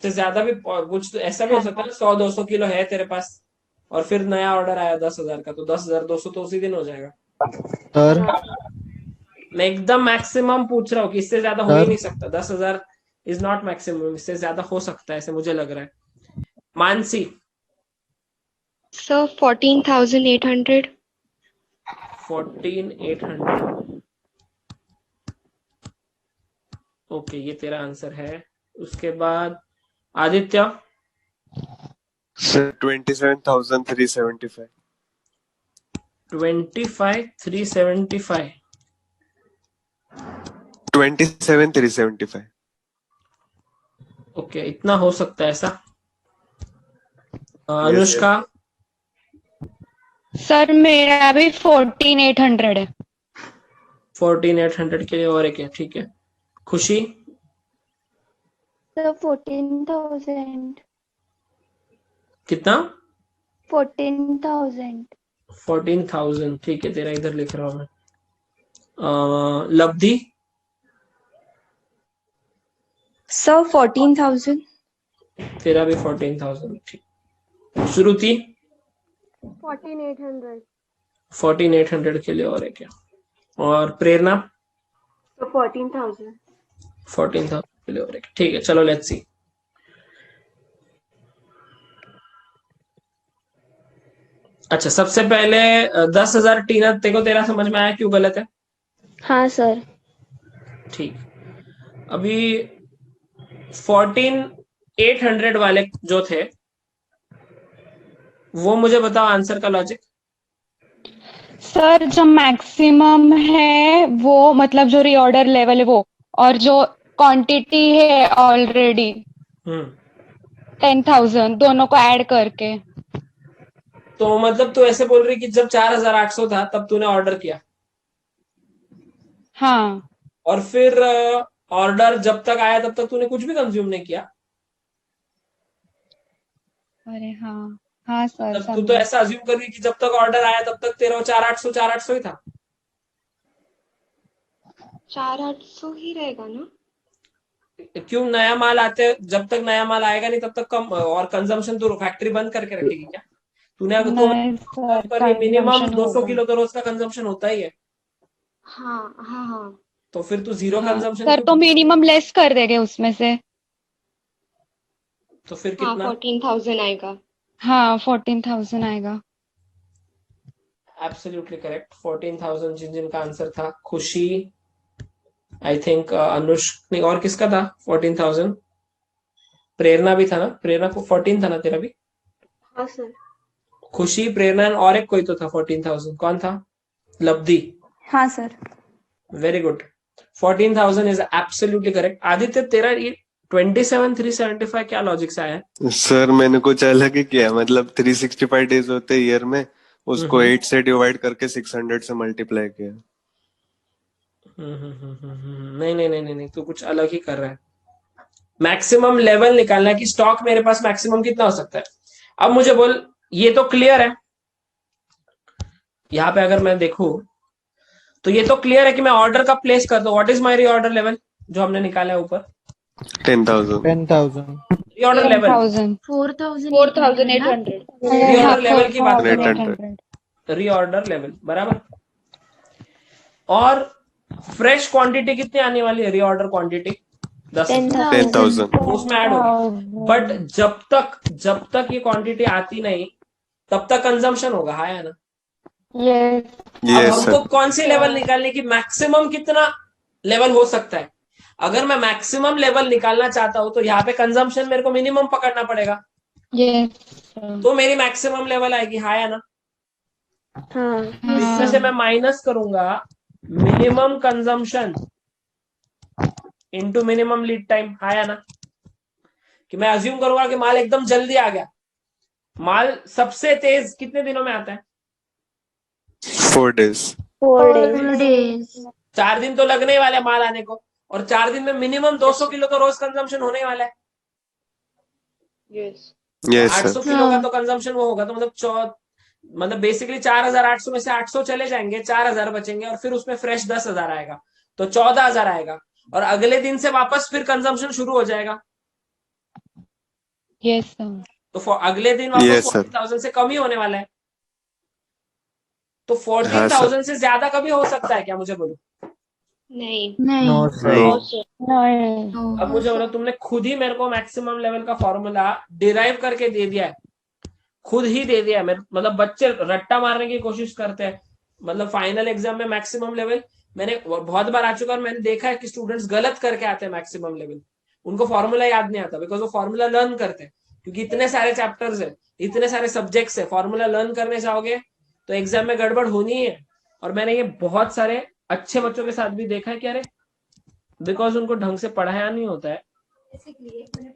से ज्यादा भी कुछ तो ऐसा भी हो सकता है 100-200 किलो है तेरे पास और फिर नया ऑर्डर आया 10,000 का, तो 10,200 तो उसी दिन हो जाएगा। सर मैं एकदम मैक्सिमम पूछ रहा हूँ कि इससे ज्यादा हो ही नहीं सकता। 10,000 इज नॉट मैक्सिमम, इससे ज्यादा हो सकता है ऐसे मुझे लग रहा है। मानसी। सर 14,800। 14,800, ओके, ये तेरा आंसर है। उसके बाद आदित्य। सर 27,375। 25,375। 27,375। ओके, इतना हो सकता है ऐसा। अनुष्का? सर मेरा भी 14,800 है। 14,800 के लिए और एक है, ठीक है। खुशी? सर 14,000। कितना? 14,000। 14,000, ठीक है, तेरा इधर लिख रहा हूं मैं। लब्धि? सर 14,000। तेरा भी 14,000, ठीक। श्रुति? 14,800। 14,800 के लिए और एक है। और प्रेरणा? तो 14,000। 14,000 के लिए और एक, ठीक है। चलो लेट्स सी। अच्छा, सबसे पहले 10,000। टीना, तेको तेरा समझ में आया क्यों गलत है? हाँ सर। ठीक। अभी 14,800 वाले जो थे, वो मुझे बताओ आंसर का लॉजिक। सर जो मैक्सिमम है वो मतलब जो रीऑर्डर लेवल है वो, और जो क्वांटिटी है ऑलरेडी 10,000, दोनों को ऐड करके। तो मतलब तू ऐसे बोल रही कि जब 4,800 था तब तूने ऑर्डर किया, हाँ। और फिर ऑर्डर जब तक आया तब तक तूने कुछ भी कंज्यूम नहीं किया। अरे हाँ हाँ सर, तब तू तो समझे। ऐसा अज्यूम कर रही कि जब तक ऑर्डर आया तब तक तेरा 4,800 ही था। 4,800 ही रहेगा ना? क्यों? नया माल आते, जब तक नया माल आएगा नहीं तब तक कम, और कंजम्पशन तो फैक्ट्री बंद करके रखेगी क्या? तूने अगर तो नहीं सर, पर मिनिमम कंजम्पशन 200 होगा। किलो तो रोज का कंजम्पशन होता ही है, हाँ हाँ हाँ। तो फिर तू जीरो हाँ कंजम्पशन सर, क्यों? तो मिनिमम लेस कर देंगे उसमें से। तो फिर हाँ कितना? 14,000 आएगा। हाँ 14,000 आएगा। Absolutely correct. 14,000 जिनका आंसर था। खुशी, आई थिंक अनुष, नहीं, और किसका था 14,000? प्रेरणा भी था ना? प्रेरणा को 14 था ना तेरा भी? हाँ सर। खुशी, प्रेरणा और एक कोई तो था 14,000, कौन था? लब्धि? हाँ sir. Very good. 14,000 is absolutely correct. Aditya, तेरा ये 27,375 क्या लॉजिक से आया है? सर मैंने कुछ अलग ही किया, मतलब 365 डेज होते हैं ईयर में, उसको 8 से डिवाइड करके 600 से मल्टीप्लाई किया। नहीं नहीं नहीं नहीं नहीं, तू कुछ अलग ही कर रहा है। मैक्सिमम लेवल निकालना है कि स्टॉक मेरे पास मैक्सिमम कितना हो सकता है। अब मुझे बोल, ये तो क्लियर है, यहां पे अगर मैं देखूं तो ये तो क्लियर है कि मैं ऑर्डर का प्लेस कर दूं। What is my reorder level जो हमने निकाला है ऊपर? 10,000। 10,000। रीऑर्डर लेवल 4,800 रीऑर्डर लेवल की बात कर रहा हूं। 4,800। रीऑर्डर लेवल बराबर। और फ्रेश क्वांटिटी कितनी आने वाली है? Reorder quantity 10,000 10,000। उसमें ऐड होगी। बट जब तक ये क्वांटिटी आती नहीं तब तक कंजम्पशन होगा, हाँ या ना? अब यस हमको सर। कौन सी लेवल निकालने की, मैक्सिमम कितना लेवल हो सकता है? अगर मैं मैक्सिमम लेवल निकालना चाहता हूं तो यहाँ पे कंजम्पशन मेरे को मिनिमम पकड़ना पड़ेगा, तो मेरी मैक्सिमम लेवल आएगी, हाँ या ना? हाँ। इसमें से मैं माइनस करूंगा minimum consumption into minimum lead time, हाँ या ना? कि मैं अज्यूम करूंगा कि माल एकदम जल्दी आ गया। माल सबसे तेज कितने दिनों में आता है? 4 days। 4 days। 4 दिन तो लगने ही वाले माल आने को, और 4 दिन में मिनिमम 200 किलो तो रोज कंजम्पशन होने ही वाला है। यस। Yes 800 sir. किलो का तो कंजम्पशन वो होगा, तो मतलब बेसिकली 4,800 में से 800 चले जाएंगे, 4,000 बचेंगे, और फिर उसमें फ्रेश 10,000 आएगा, तो 14,000 आएगा, और अगले दिन से वापस फिर कंजम्पशन शुरू हो जाएगा। Yes sir. तो अगले दिन वापस Yes, sir. 14,000 से कम ही होने वाला है। तो हाँ, 14,000 से ज्यादा कभी हो सकता है क्या? मुझे बोलो। नहीं। नहीं। No sir. नहीं। अब मुझे बोलो, तुमने खुद ही मेरे को मैक्सिमम लेवल का फॉर्मूला डिराइव करके दे दिया है, खुद ही दे दिया है। मतलब बच्चे रट्टा मारने की कोशिश करते हैं, मतलब फाइनल एग्जाम में मैक्सिमम लेवल मैंने बहुत बार आ चुका और मैंने देखा है कि स्टूडेंट्स गलत करके आते हैं मैक्सिमम लेवल। उनको फॉर्मूला याद नहीं आता, बिकॉज वो फॉर्मूला लर्न करते हैं, क्योंकि इतने सारे चैप्टर्स है, इतने सारे सब्जेक्ट्स है, फॉर्मूला लर्न करने जाओगे तो एग्जाम में गड़बड़ होनी है। और मैंने ये बहुत सारे अच्छे बच्चों के साथ भी देखा है कि अरे बिकॉज उनको ढंग से पढ़ाया नहीं होता है,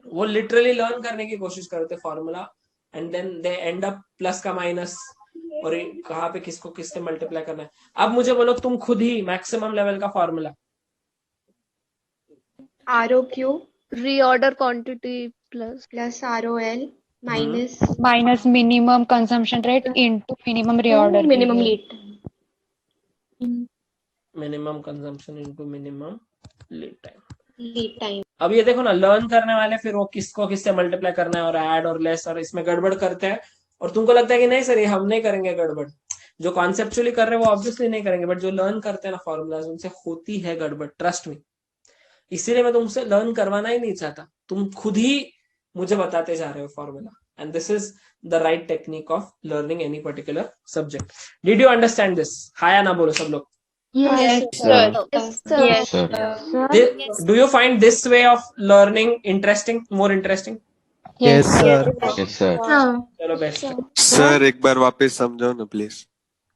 वो लिटरली लर्न करने की कोशिश करते formula and then they end up plus का माइनस और कहाँ पे किसको किससे मल्टीप्लाई करना है। अब मुझे बोलो तुम खुद ही मैक्सिमम लेवल का formula. ROQ reorder quantity plus ROL minus minus minimum consumption rate into minimum reorder minimum period. lead minimum consumption into minimum lead time. अब ये देखो ना, लर्न करने वाले फिर वो किसको किससे मल्टीप्लाई करना है और ऐड और लेस और इसमें गड़बड़ करते हैं और तुमको लगता है कि नहीं सर ये हम नहीं करेंगे गड़बड़। जो कॉन्सेप्चुअली कर रहे हैं वो ऑब्वियसली नहीं करेंगे, बट जो लर्न करते हैं ना फॉर्मूलाज उनसे होती है गड़बड़, ट्रस्ट मी। इसीलिए मैं तुमसे लर्न करवाना ही नहीं चाहता, तुम खुद ही मुझे बताते जा रहे हो formula, and this is the right technique of learning any particular subject. Did you understand this? हाँ या ना बोलो सब लोग। Yes, sir. Do you find this way of learning interesting, more interesting? Yes, sir. Yes, sir. चलो best. Sir एक बार वापस समझाओ ना प्लीज।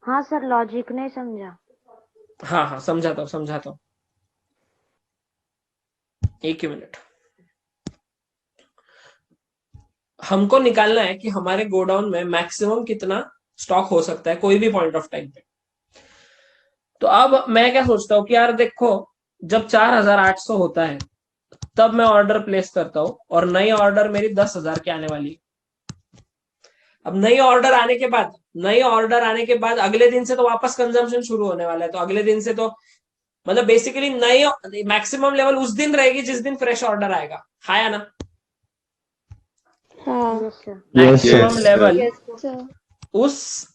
हाँ सर, लॉजिक नहीं समझा। हाँ हाँ समझाता हूँ। एक ही मिनट। हमको निकालना है कि हमारे गोडाउन में मैक्सिमम कितना स्टॉक हो सकता है कोई भी पॉइंट ऑफ टाइम पे। तो अब मैं क्या सोचता हूँ कि यार देखो, जब 4800 होता है तब मैं ऑर्डर प्लेस करता हूँ और नई ऑर्डर मेरी 10,000 की आने वाली है। अब नई ऑर्डर आने के बाद अगले दिन से तो वापस कंजम्पशन शुरू होने वाला है, तो अगले दिन से तो मतलब बेसिकली नई मैक्सिमम लेवल उस दिन रहेगी जिस दिन फ्रेश ऑर्डर आएगा। हाँ या ना? मैक्सिमम लेवल उस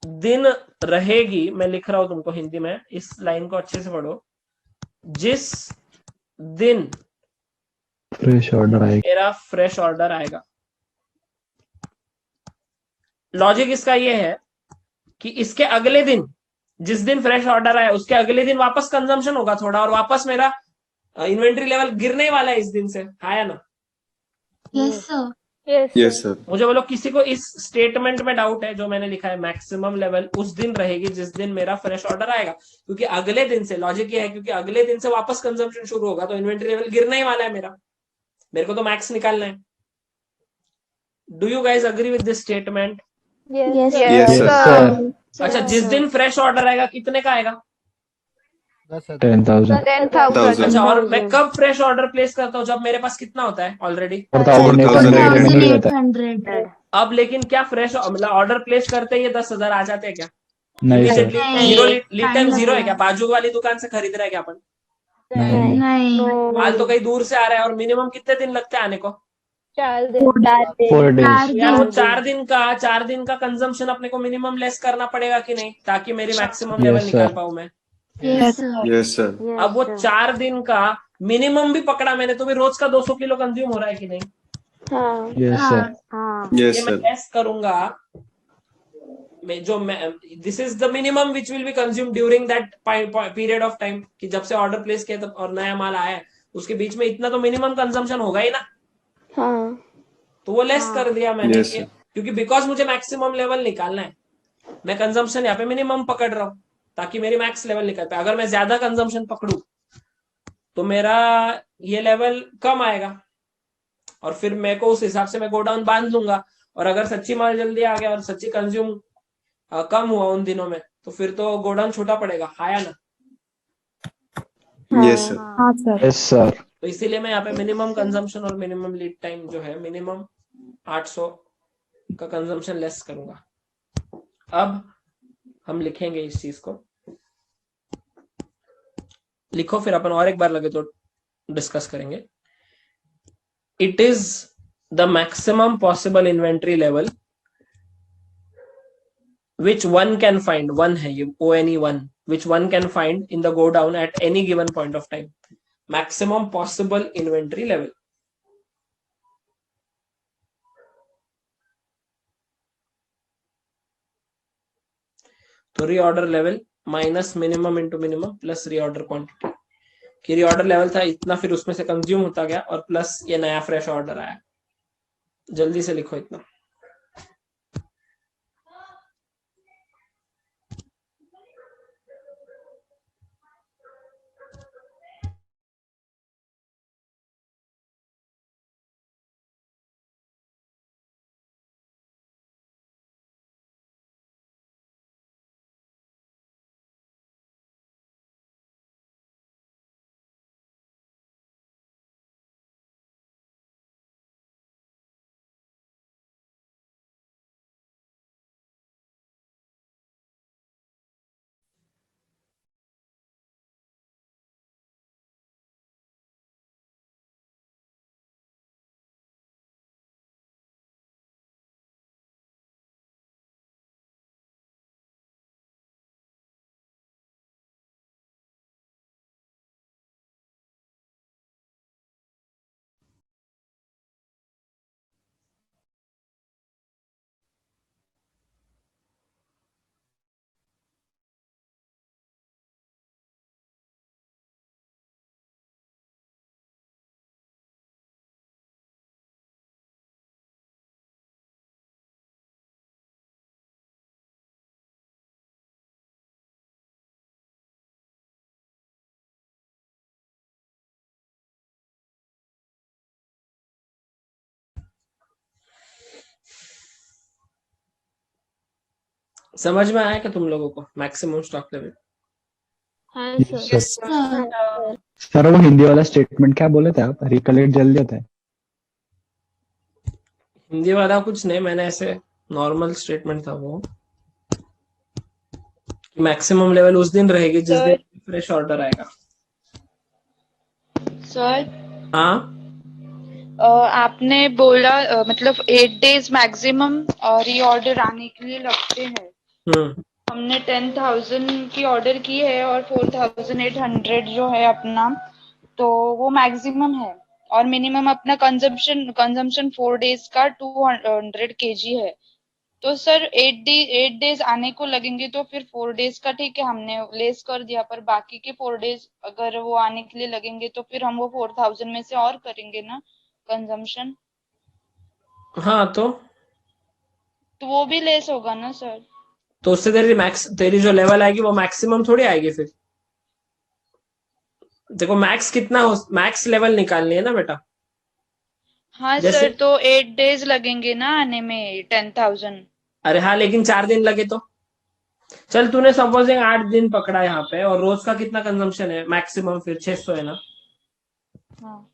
दिन रहेगी, मैं लिख रहा हूं तुमको हिंदी में, इस लाइन को अच्छे से पढ़ो, जिस दिन फ्रेश ऑर्डर आएगा, मेरा फ्रेश ऑर्डर आएगा। लॉजिक इसका ये है कि इसके अगले दिन, जिस दिन फ्रेश ऑर्डर आया उसके अगले दिन वापस कंजम्पशन होगा थोड़ा और वापस मेरा इन्वेंट्री लेवल गिरने वाला है इस दिन से। हाँ या ना? Yes sir. Yes sir. मुझे बोलो किसी को इस स्टेटमेंट में डाउट है जो मैंने लिखा है, मैक्सिमम लेवल उस दिन रहेगी जिस दिन मेरा फ्रेश ऑर्डर आएगा, क्योंकि अगले दिन से, लॉजिक ये है क्योंकि अगले दिन से वापस कंजम्पशन शुरू होगा तो इन्वेंट्री लेवल गिरने ही वाला है मेरे को तो मैक्स निकालना है। Do you guys agree with this statement? Yes sir. अच्छा, जिस दिन फ्रेश ऑर्डर आएगा कितने का आएगा? 10,000। 10,000। अच्छा, और मैं कब फ्रेश ऑर्डर प्लेस करता हूँ? जब मेरे पास कितना होता है ऑलरेडी? 4,800। अब लेकिन क्या फ्रेश मतलब ऑर्डर प्लेस करते ही ये 10,000 आ जाते हैं क्या? नहीं sir. Zero lead time zero है क्या? बाजू वाली दुकान से खरीद रहे हैं क्या अपन? नहीं। माल तो कहीं दूर से आ रहा है और मिनिमम कितने दिन लगते हैं आने को? 4 दिन। 4 days। यार वो 4 दिन का कंजम्पशन अपने को मिनिमम लेस करना पड़ेगा कि नहीं, ताकि मेरी मैक्सिमम लेवल निकाल पाऊं मैं। Yes sir. अब वो 4 दिन का मिनिमम भी पकड़ा मैंने तो भी रोज का 200 किलो कंज्यूम हो रहा है कि नहीं? Yes sir. यस ये मैं सर। टेस्ट करूंगा। This is the minimum which will be consume during that period of time, कि जब से ऑर्डर प्लेस किया तब और नया माल आया है उसके बीच में इतना तो मिनिमम कंजम्पशन होगा ही ना। तो वो लेस कर दिया मैंने Yes, sir. क्योंकि बिकॉज मुझे मैक्सिमम लेवल निकालना है, मैं कंजम्पशन यहाँ पे मिनिमम पकड़ रहा हूँ ताकि मेरी मैक्स लेवल निकल पाए। अगर मैं ज्यादा कंजम्पशन पकड़ू तो मेरा ये लेवल कम आएगा और फिर मेरे को उस हिसाब से मैं गोडाउन बांध लूंगा, और अगर सच्ची माल जल्दी आ गया और सच्ची कंज्यूम कम हुआ उन दिनों में तो फिर तो गोडाउन छोटा पड़ेगा। हाँ या ना? Yes sir. हाँ सर। Yes sir. तो इसीलिए मैं यहाँ पे मिनिमम कंजम्पशन और मिनिमम लीड टाइम जो है मिनिमम 800 का कंजम्पशन लेस करूंगा। अब हम लिखेंगे इस चीज को, लिखो फिर अपन और एक बार लगे तो डिस्कस करेंगे। It is the maximum possible inventory level which one can find, one है ये ONE1, which one can find in the go down at any given point of time, maximum possible inventory level। तो reorder level minus minimum into minimum plus reorder quantity, कि reorder level था इतना, फिर उसमें से consume होता गया और प्लस ये नया फ्रेश ऑर्डर आया। जल्दी से लिखो इतना। समझ में आया क्या तुम लोगों को मैक्सिमम स्टॉक लेवल? हाँ Yes, सर। sir. सर वो हिंदी वाला स्टेटमेंट क्या बोले थे आप? रिकलेक्ट जल्दी होता है। हिंदी वाला कुछ नहीं, मैंने ऐसे नॉर्मल स्टेटमेंट था वो, मैक्सिमम लेवल उस दिन रहेगी जिस दिन फ्रेश ऑर्डर आएगा। सर हाँ आपने बोला मतलब 8 days मैक्सिमम रीऑर्डर आने के लिए लगते हैं। हमने 10,000 की ऑर्डर की है और 4,800 जो है अपना, तो वो मैक्सिमम है और मिनिमम अपना कंजम्पशन 4 days का 200 kg है। तो सर 8 days आने को लगेंगे, तो फिर 4 days का ठीक है हमने लेस कर दिया, पर बाकी के 4 days अगर वो आने के लिए लगेंगे तो फिर हम वो 4,000 में से और करेंगे ना कंजम्पशन, हाँ तो वो भी लेस होगा ना सर? तो उससे तेरी जो लेवल आएगी वो मैक्सिमम थोड़ी आएगी फिर। देखो मैक्स कितना हो, मैक्स लेवल निकालनी है ना बेटा। हाँ जैसे सर, तो 8 days लगेंगे ना आने में 10,000। अरे हाँ, लेकिन 4 दिन लगे तो चल, तूने सपोजिंग 8 दिन पकड़ा यहाँ पे, और रोज का कितना कंजम्पशन है मैक्सिमम, फिर 600 है ना। हाँ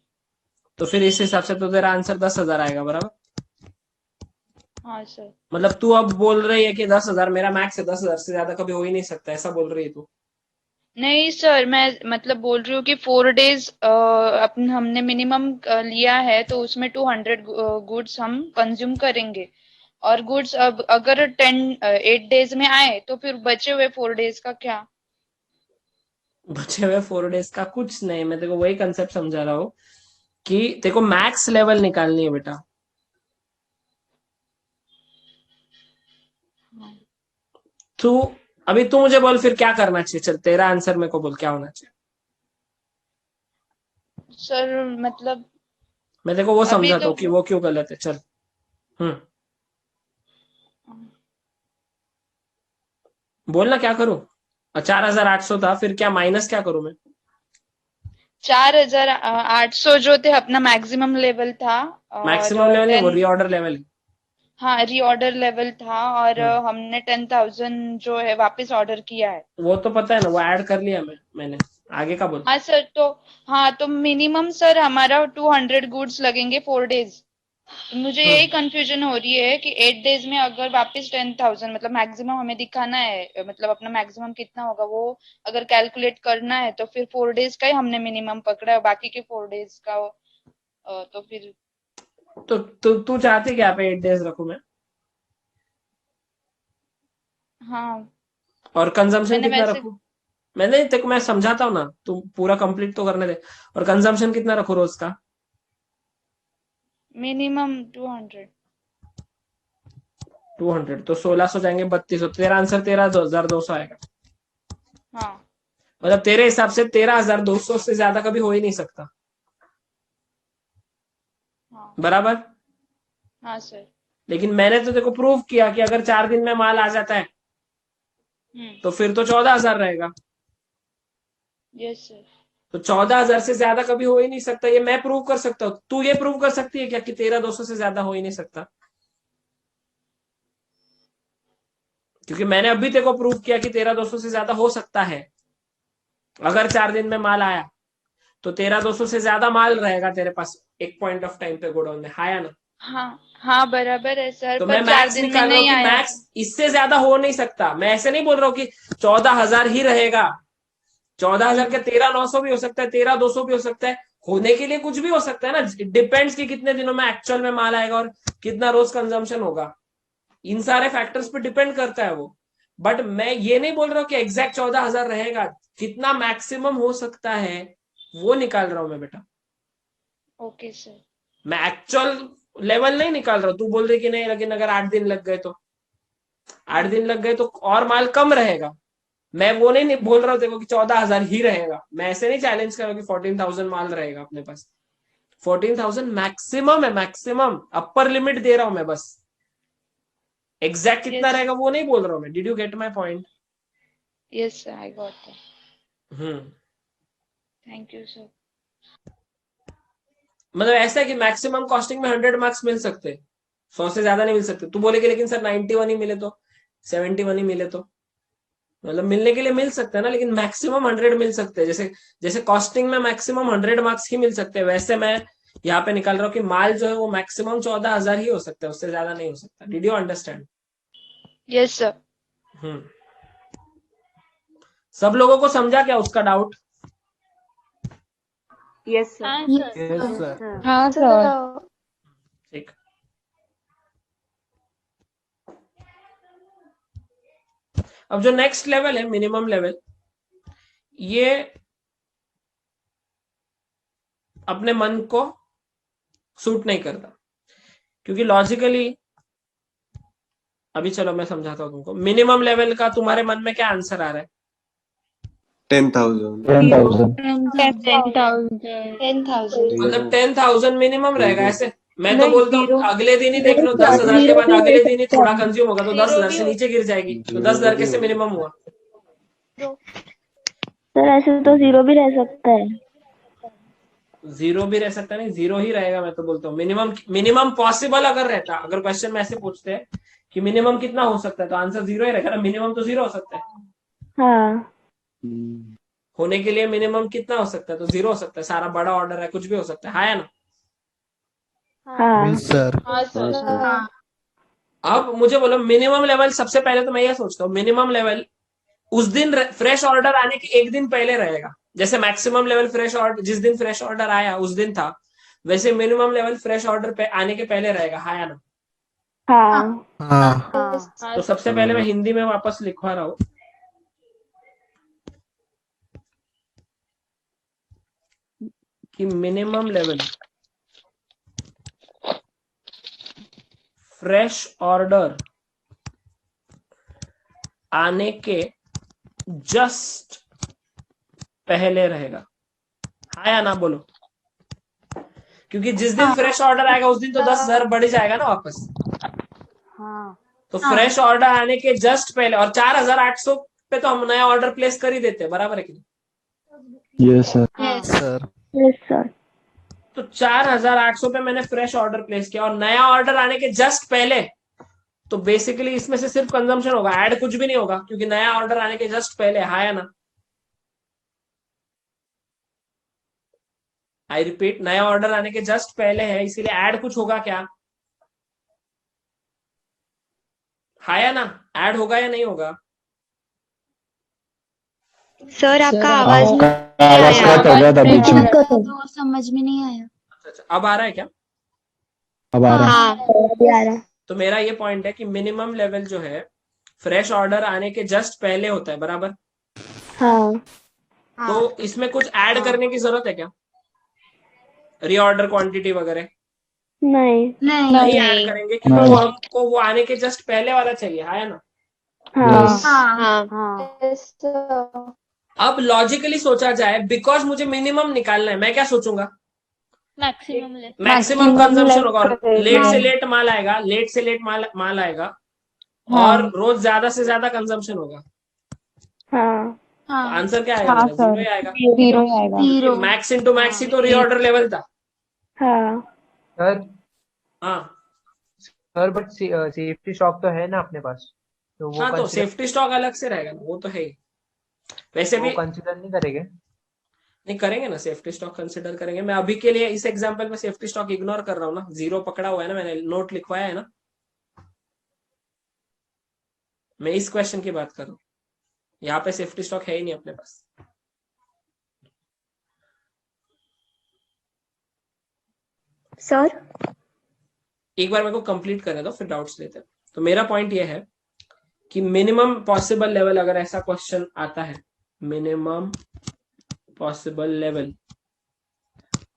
तो फिर इस हिसाब से तो तेरा आंसर 10,000 आएगा, बराबर। हाँ सर। मतलब तू अब बोल रही है कि 10,000 मेरा मैक्स है, 10,000 से ज्यादा कभी हो ही नहीं सकता, ऐसा बोल रही है तू? नहीं सर, मैं मतलब बोल रही हूँ कि 4 days अपन हमने मिनिमम लिया है, तो उसमें 200 गुड्स हम कंज्यूम करेंगे, और गुड्स अब अगर 8 days में आए तो फिर बचे हुए 4 days का क्या? बचे हुए 4 डेज का कुछ नहीं, मैं तेको वही कंसेप्ट समझा रहा हूँ कि तेको मैक्स लेवल निकालनी है बेटा। तू अभी तू मुझे बोल फिर क्या करना चाहिए, चल तेरा आंसर मेरे को बोल क्या होना चाहिए। सर मतलब मैं देखो वो अभी समझाता तो हूँ कि वो क्यों गलत है, चल। बोलना क्या करूं। 4,800 था, फिर क्या माइनस क्या करूं मैं? 4,800 जो थे अपना मैक्सिमम लेवल था, मैक्सिमम और लेवल नहीं, वो 10, रीऑर्डर लेवल है। हाँ रीऑर्डर लेवल था, और हमने 10,000 जो है वापस ऑर्डर किया है। वो तो पता है ना, वो ऐड कर लिया मैंने। आगे का बोल। हाँ सर, तो हाँ तो मिनिमम सर हमारा 200 गुड्स लगेंगे 4 days। मुझे यही कंफ्यूजन हो रही है कि 8 days में अगर वापस 10,000 मतलब मैक्सिमम हमें दिखाना है, मतलब अपना मैक्सिमम कितना होगा वो अगर कैलकुलेट करना है, तो फिर 4 days का ही हमने मिनिमम पकड़ा है, बाकी के 4 days का तो फिर तो तू चाहती क्या पे 8 डेज रखूं मैं? हाँ और कंजम्पशन मैंने कितना वैसे रखूं? मैंने तेको मैं समझाता हूँ ना, तू पूरा कंप्लीट तो करने दे। और कंजम्पशन कितना रखूं रोज का? मिनिमम 200। 200 तो 1,600 जाएंगे 3,200, तेरा आंसर 13,200 आएगा। हाँ मतलब तेरे हिसाब से 13,200 से ज्यादा कभी हो ही नहीं सकता, हाँ बराबर। हाँ सर। लेकिन मैंने तो देखो प्रूव किया कि अगर 4 दिन में माल आ जाता है तो फिर तो 14,000 रहेगा। Yes sir. तो 14,000 से ज्यादा कभी हो ही नहीं सकता, ये मैं प्रूव कर सकता हूँ। तू ये प्रूव कर सकती है क्या कि 13,200 से ज्यादा हो ही नहीं सकता? क्योंकि मैंने अभी तेरे को प्रूव किया कि 13,200 से ज्यादा हो सकता है। अगर 4 दिन में माल आया तो 13,200 से ज्यादा माल रहेगा तेरे पास एक पॉइंट ऑफ टाइम पे गोडाउन में, हाँ या ना? हाँ हाँ बराबर है सर, तो मैं पर 4 मैक्स दिन में निकाल रहा हूँ नहीं कि आया मैक्स तो इससे ज्यादा हो नहीं सकता। मैं ऐसे नहीं बोल रहा हूँ कि 14,000 ही रहेगा। 14,000 के 13,900 भी हो सकता है, 13,200 भी हो सकता है। होने के लिए कुछ भी हो सकता है ना, डिपेंड्स कि कितने दिनों में एक्चुअल में माल आएगा और कितना रोज कंजम्पशन होगा। इन सारे फैक्टर्स पे डिपेंड करता है वो। बट मैं ये नहीं बोल रहा हूँ कि एग्जैक्ट 14,000 रहेगा। कितना मैक्सिमम हो सकता है वो निकाल रहा हूं मैं बेटा। Okay sir. मैं एक्चुअल लेवल नहीं निकाल रहा हूं। तू बोल रही कि नहीं, लेकिन अगर 8 दिन लग गए तो 8 दिन लग गए तो और माल कम रहेगा। मैं वो नहीं बोल रहा हूँ देखो कि 14,000 ही रहेगा। मैं ऐसे नहीं चैलेंज कर रहा हूँ कि 14,000 माल रहेगा अपने पास। 14,000 मैक्सिमम है, मैक्सिमम अपर लिमिट दे रहा हूं मैं बस। एग्जैक्ट कितना यस रहेगा वो नहीं बोल रहा हूं मैं। Did you get my point? Yes I got that. Hmm thank you sir. मतलब ऐसा है कि मैक्सिमम कॉस्टिंग में 100 मार्क्स मिल सकते, 100 से ज्यादा नहीं मिल सकते। तू बोलेगी लेकिन सर 91 ही मिले तो 71 ही मिले तो मतलब मिलने के लिए मिल सकते हैं ना, लेकिन मैक्सिमम 100 मिल सकते हैं। जैसे जैसे कॉस्टिंग में मैक्सिमम 100 मार्क्स ही मिल सकते हैं, वैसे मैं यहाँ पे निकाल रहा हूँ कि माल जो है वो मैक्सिमम 14,000 ही हो सकता है, उससे ज्यादा नहीं हो सकता। Did you understand? Yes sir. सब लोगों को समझा क्या उसका डाउट? Yes sir. हाँ सर। हाँ सर। ठीक। अब जो नेक्स्ट लेवल है मिनिमम लेवल, ये अपने मन को सूट नहीं करता, क्योंकि लॉजिकली अभी चलो मैं समझाता हूँ तुमको। मिनिमम लेवल का तुम्हारे मन में क्या आंसर आ रहा है? 10,000। 10,000 मतलब 10,000 मिनिमम रहेगा ऐसे? मैं तो नहीं, बोलता हूँ 0 अगले दिन ही देख लो, 10,000 के बाद अगले दिन ही थोड़ा कंज्यूम होगा तो 10,000 से नीचे गिर जाएगी, तो 10,000 कैसे मिनिमम हुआ? सर ऐसे तो 0 भी रह सकता है। 0 भी रह सकता नहीं, 0 ही रहेगा। मैं तो बोलता हूँ मिनिमम पॉसिबल अगर रहता, अगर क्वेश्चन में ऐसे पूछते हैं कि मिनिमम कितना हो सकता है, तो आंसर 0 ही रहेगा ना। मिनिमम तो 0 हो सकता है। हाँ होने के लिए मिनिमम कितना हो सकता है, तो 0 हो सकता है। सारा बड़ा ऑर्डर है, कुछ भी हो सकता है ना? हाँ सर। हाँ अब मुझे बोलो मिनिमम लेवल, सबसे पहले तो मैं ये सोचता हूँ मिनिमम लेवल उस दिन फ्रेश ऑर्डर आने के एक दिन पहले रहेगा। जैसे मैक्सिमम लेवल फ्रेश ऑर्डर जिस दिन फ्रेश ऑर्डर आया उस दिन था, वैसे मिनिमम लेवल फ्रेश ऑर्डर पे आने के पहले रहेगा। हाँ या ना? हाँ तो सबसे पहले मैं हिंदी में वापस लिखवा रहा हूं कि मिनिमम लेवल फ्रेश ऑर्डर आने के जस्ट पहले रहेगा। हाँ या ना बोलो? क्योंकि जिस दिन फ्रेश ऑर्डर आएगा उस दिन तो 10,000 बढ़ जाएगा ना वापस। तो फ्रेश ऑर्डर आने के जस्ट पहले, और 4,800 पे तो हम नया ऑर्डर प्लेस कर ही देते हैं, बराबर है कि नहीं? Yes sir. Yes sir. तो 4,800 पे मैंने फ्रेश ऑर्डर प्लेस किया और नया ऑर्डर आने के जस्ट पहले, तो बेसिकली इसमें से सिर्फ कंजम्पशन होगा, ऐड कुछ भी नहीं होगा, क्योंकि नया ऑर्डर आने के जस्ट पहले। हाँ या ना? आई रिपीट, नया ऑर्डर आने के जस्ट पहले है, इसीलिए ऐड कुछ होगा क्या? हाँ या ना? ऐड होगा या नहीं होगा? सर आपका आवाज आवाज कट हो गया था बीच में। तो समझ में नहीं आया। अच्छा, अब आ रहा है क्या? अब आ रहा है। हाँ तो मेरा ये पॉइंट है कि मिनिमम लेवल जो है फ्रेश ऑर्डर आने के जस्ट पहले होता है, बराबर? हाँ तो इसमें कुछ ऐड करने की जरूरत है क्या? रीऑर्डर क्वांटिटी वगैरह नहीं ऐड करेंगे, क्योंकि वो हमको वो आने के जस्ट पहले वाला चाहिए। हाँ या ना? अब लॉजिकली सोचा जाए, बिकॉज मुझे मिनिमम निकालना है, मैं क्या सोचूंगा? मैक्सिमम कंजम्पशन होगा, और लेट से लेट माल आएगा, लेट से लेट माल आएगा, और रोज ज्यादा से ज्यादा कंजम्पशन होगा। आंसर क्या आएगा? 0 ही आएगा। 0 मैक्स इंटू मैक्स ही तो रीऑर्डर लेवल था। सर हाँ सर बट सेफ्टी स्टॉक तो है ना अपने पास, तो वो हाँ, तो सेफ्टी स्टॉक अलग से रहेगा ना, वो तो है ही। वैसे भी कंसिडर नहीं करेंगे? नहीं करेंगे ना, सेफ्टी स्टॉक कंसिडर करेंगे। मैं अभी के लिए इस एग्जांपल में सेफ्टी स्टॉक इग्नोर कर रहा हूँ ना, 0 पकड़ा हुआ है ना, मैंने नोट लिखवाया है ना। मैं इस क्वेश्चन की बात कर रहा हूँ, यहाँ पे सेफ्टी स्टॉक है ही नहीं अपने पास। सर एक बार मेरे को कंप्लीट करने दो, फिर डाउट्स लेते हैं। तो मेरा पॉइंट ये है कि मिनिमम पॉसिबल लेवल, अगर ऐसा क्वेश्चन आता है मिनिमम पॉसिबल लेवल,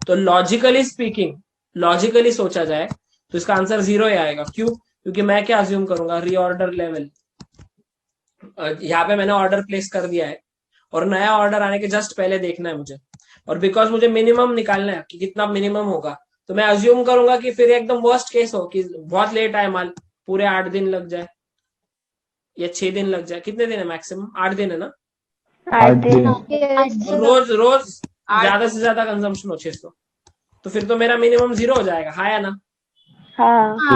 तो लॉजिकली स्पीकिंग, लॉजिकली सोचा जाए तो इसका आंसर 0 ही आएगा। क्यों? क्योंकि मैं क्या अज्यूम करूंगा? रीऑर्डर लेवल, यहाँ पे मैंने ऑर्डर प्लेस कर दिया है और नया ऑर्डर आने के जस्ट पहले देखना है मुझे, और बिकॉज मुझे मिनिमम निकालना है कि कितना मिनिमम होगा, तो मैं अज्यूम करूंगा कि फिर एकदम वर्स्ट केस हो कि बहुत लेट आए माल, पूरे 8 दिन लग जाए या 6 दिन लग जाए। कितने दिन है मैक्सिमम? 8 दिन है ना? 8 दिन। रोज रोज ज्यादा से ज्यादा कंजम्पशन हो 600, तो फिर तो मेरा मिनिमम 0 हो जाएगा। हाँ या ना?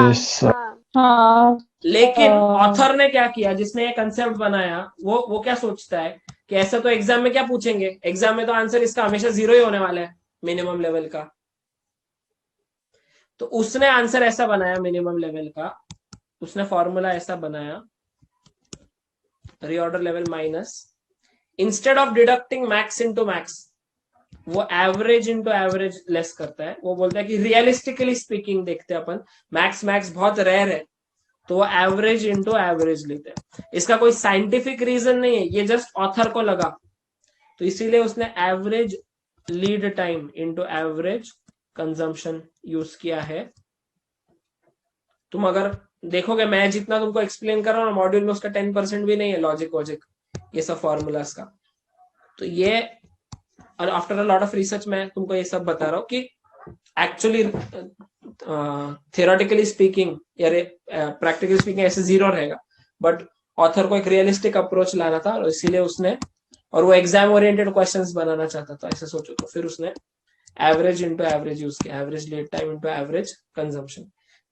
Yes sir. हाँ लेकिन ऑथर ने क्या किया, जिसने ये कंसेप्ट बनाया, वो क्या सोचता है कि ऐसा तो एग्जाम में क्या पूछेंगे, एग्जाम में तो आंसर इसका हमेशा 0 ही होने वाला है मिनिमम लेवल का। तो उसने आंसर ऐसा बनाया मिनिमम लेवल का, उसने फॉर्मूला ऐसा बनाया, reorder level minus, instead of deducting max into max, वो एवरेज इनटू एवरेज लेस करता है। वो बोलता है कि रियलिस्टिकली स्पीकिंग देखते हैं अपन, मैक्स मैक्स बहुत रेयर है, तो वो एवरेज इनटू एवरेज लेते हैं। इसका कोई साइंटिफिक रीजन नहीं है, ये जस्ट ऑथर को लगा, तो इसीलिए उसने average lead time into average consumption use किया है। तुम अगर देखोगे, मैं जितना तुमको एक्सप्लेन कर रहा हूँ मॉड्यूल में, उसका 10% भी नहीं है लॉजिक वॉजिक ये सब फॉर्मूलाज का। तो ये, और after a lot of research मैं तुमको ये सब बता रहा हूँ कि एक्चुअली थियोरेटिकली स्पीकिंग या प्रैक्टिकली स्पीकिंग ऐसे 0 रहेगा, बट ऑथर को एक रियलिस्टिक अप्रोच लाना था, और इसीलिए उसने, और वो एग्जाम ओरिएंटेड क्वेश्चंस बनाना चाहता था, ऐसे सोचो, तो फिर उसने एवरेज इनटू एवरेज यूज किया, average lead time into average consumption.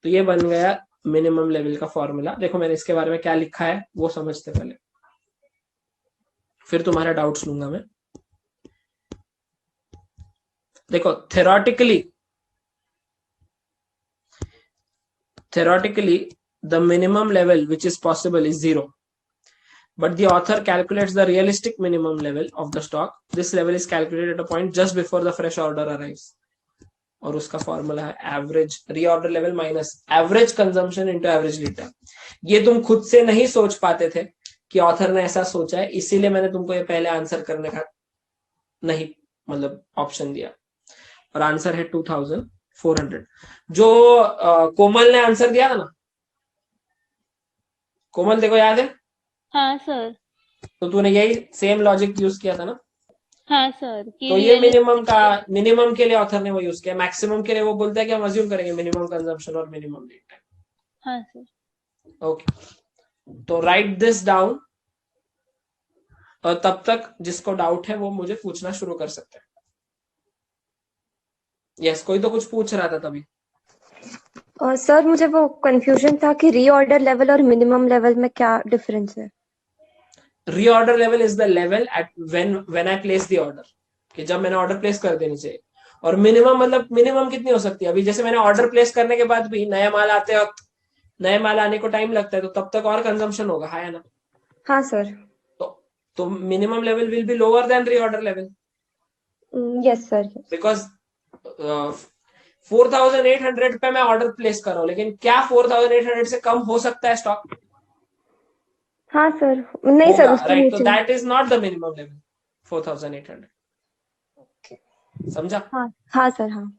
तो ये बन गया मिनिमम लेवल का फॉर्मूला। देखो मैंने इसके बारे में क्या लिखा है वो समझते पहले, फिर तुम्हारा डाउट्स लूंगा मैं। देखो theoretically the minimum level which is possible is 0, but the author calculates the realistic minimum level of the stock. This level is calculated at a point just before the fresh order arrives, और उसका formula है average reorder level minus average consumption into average lead time. ये तुम खुद से नहीं सोच पाते थे कि ऑथर ने ऐसा सोचा है, इसीलिए मैंने तुमको ये पहले आंसर करने का नहीं, मतलब ऑप्शन दिया, और आंसर है 2400। जो कोमल ने आंसर दिया था ना, कोमल देखो याद है? हाँ सर। तो तूने यही सेम लॉजिक यूज किया था ना? हाँ सर। तो ये मिनिमम के लिए ऑथर ने वो यूज किया, मैक्सिमम के लिए वो बोलता है कि हम अज्यूम करेंगे मिनिमम कंजम्पशन और मिनिमम लीड टाइम। हाँ सर। ओके, तो राइट दिस डाउन, और तब तक जिसको डाउट है वो मुझे पूछना शुरू कर सकते हैं। यस, कोई तो कुछ पूछ रहा था तभी। सर मुझे वो कंफ्यूजन था कि रीऑर्डर लेवल और मिनिमम लेवल में क्या डिफरेंस है? Reorder level is the level at when I place the order, कि जब मैंने ऑर्डर प्लेस कर देनी चाहिए। और मिनिमम मतलब मिनिमम कितनी हो सकती है? अभी जैसे मैंने ऑर्डर प्लेस करने के बाद भी नया माल आते वक्त, नए माल आने को टाइम लगता है, तो तब तक और कंजम्पशन होगा, है ना? हाँ सर। तो minimum level will be lower than reorder level. Yes sir. Because 4800 पे मैं ऑर्डर प्लेस कर रहा हूँ, लेकिन क्या 4800 से कम हो सकता है स्टॉक? हाँ सर, नहीं सर, उसके राइट, तो नीचे। That is not the minimum level 4800। समझा? हाँ हाँ सर। हाँ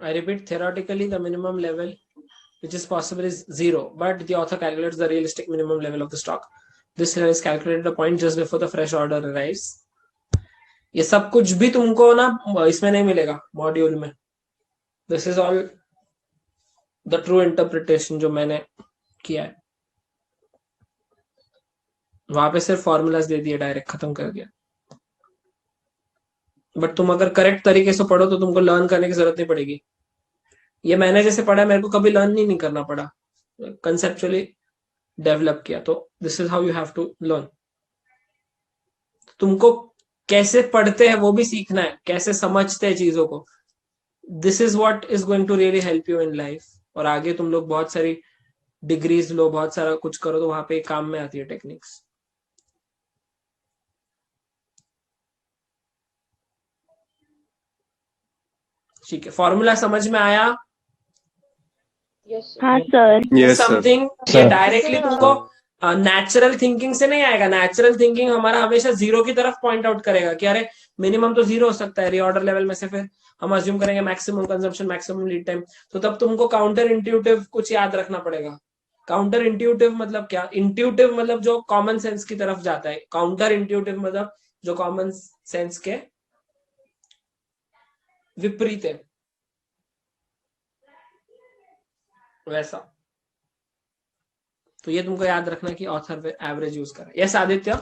I repeat, theoretically, the minimum level which is possible is 0, but the author calculates the realistic minimum level of the stock. This level is calculated at a point just before the fresh order arrives. ये सब कुछ भी तुमको ना इसमें नहीं मिलेगा module में. This is all the true interpretation जो मैंने किया है. वहां पे सिर्फ फॉर्मूलाज दे दिए, डायरेक्ट खत्म कर दिया. बट तुम अगर करेक्ट तरीके से पढ़ो तो तुमको लर्न करने की जरूरत नहीं पड़ेगी। ये मैंने जैसे पढ़ा, मेरे को कभी लर्न नहीं करना पड़ा, कंसेप्चुअली डेवलप किया। तो this is how you have to learn. तुमको कैसे पढ़ते हैं वो भी सीखना है, कैसे समझते हैं चीजों को। This is what is going to really help you in life. और आगे तुम लोग बहुत सारी डिग्रीज लो, बहुत सारा कुछ करो, तो वहां पे काम में आती है टेक्निक्स। ठीक है, फॉर्मूला समझ में आया? हाँ सर। Yes, sir. समथिंग ये डायरेक्टली तुमको नेचुरल थिंकिंग से नहीं आएगा। नेचुरल थिंकिंग हमारा हमेशा जीरो की तरफ पॉइंट आउट करेगा कि अरे मिनिमम तो जीरो हो सकता है रीऑर्डर लेवल में से, फिर हम अज्यूम करेंगे maximum consumption, maximum lead time. तो तब तुमको काउंटर इंट्यूटिव कुछ याद रखना पड़ेगा। काउंटर इंट्यूटिव मतलब क्या? इंट्यूटिव मतलब जो कॉमन सेंस की तरफ जाता है, काउंटर इंट्यूटिव मतलब जो कॉमन सेंस के विपरीत है, वैसा। तो ये तुमको याद रखना कि ऑथर एवरेज यूज करें। यस आदित्य?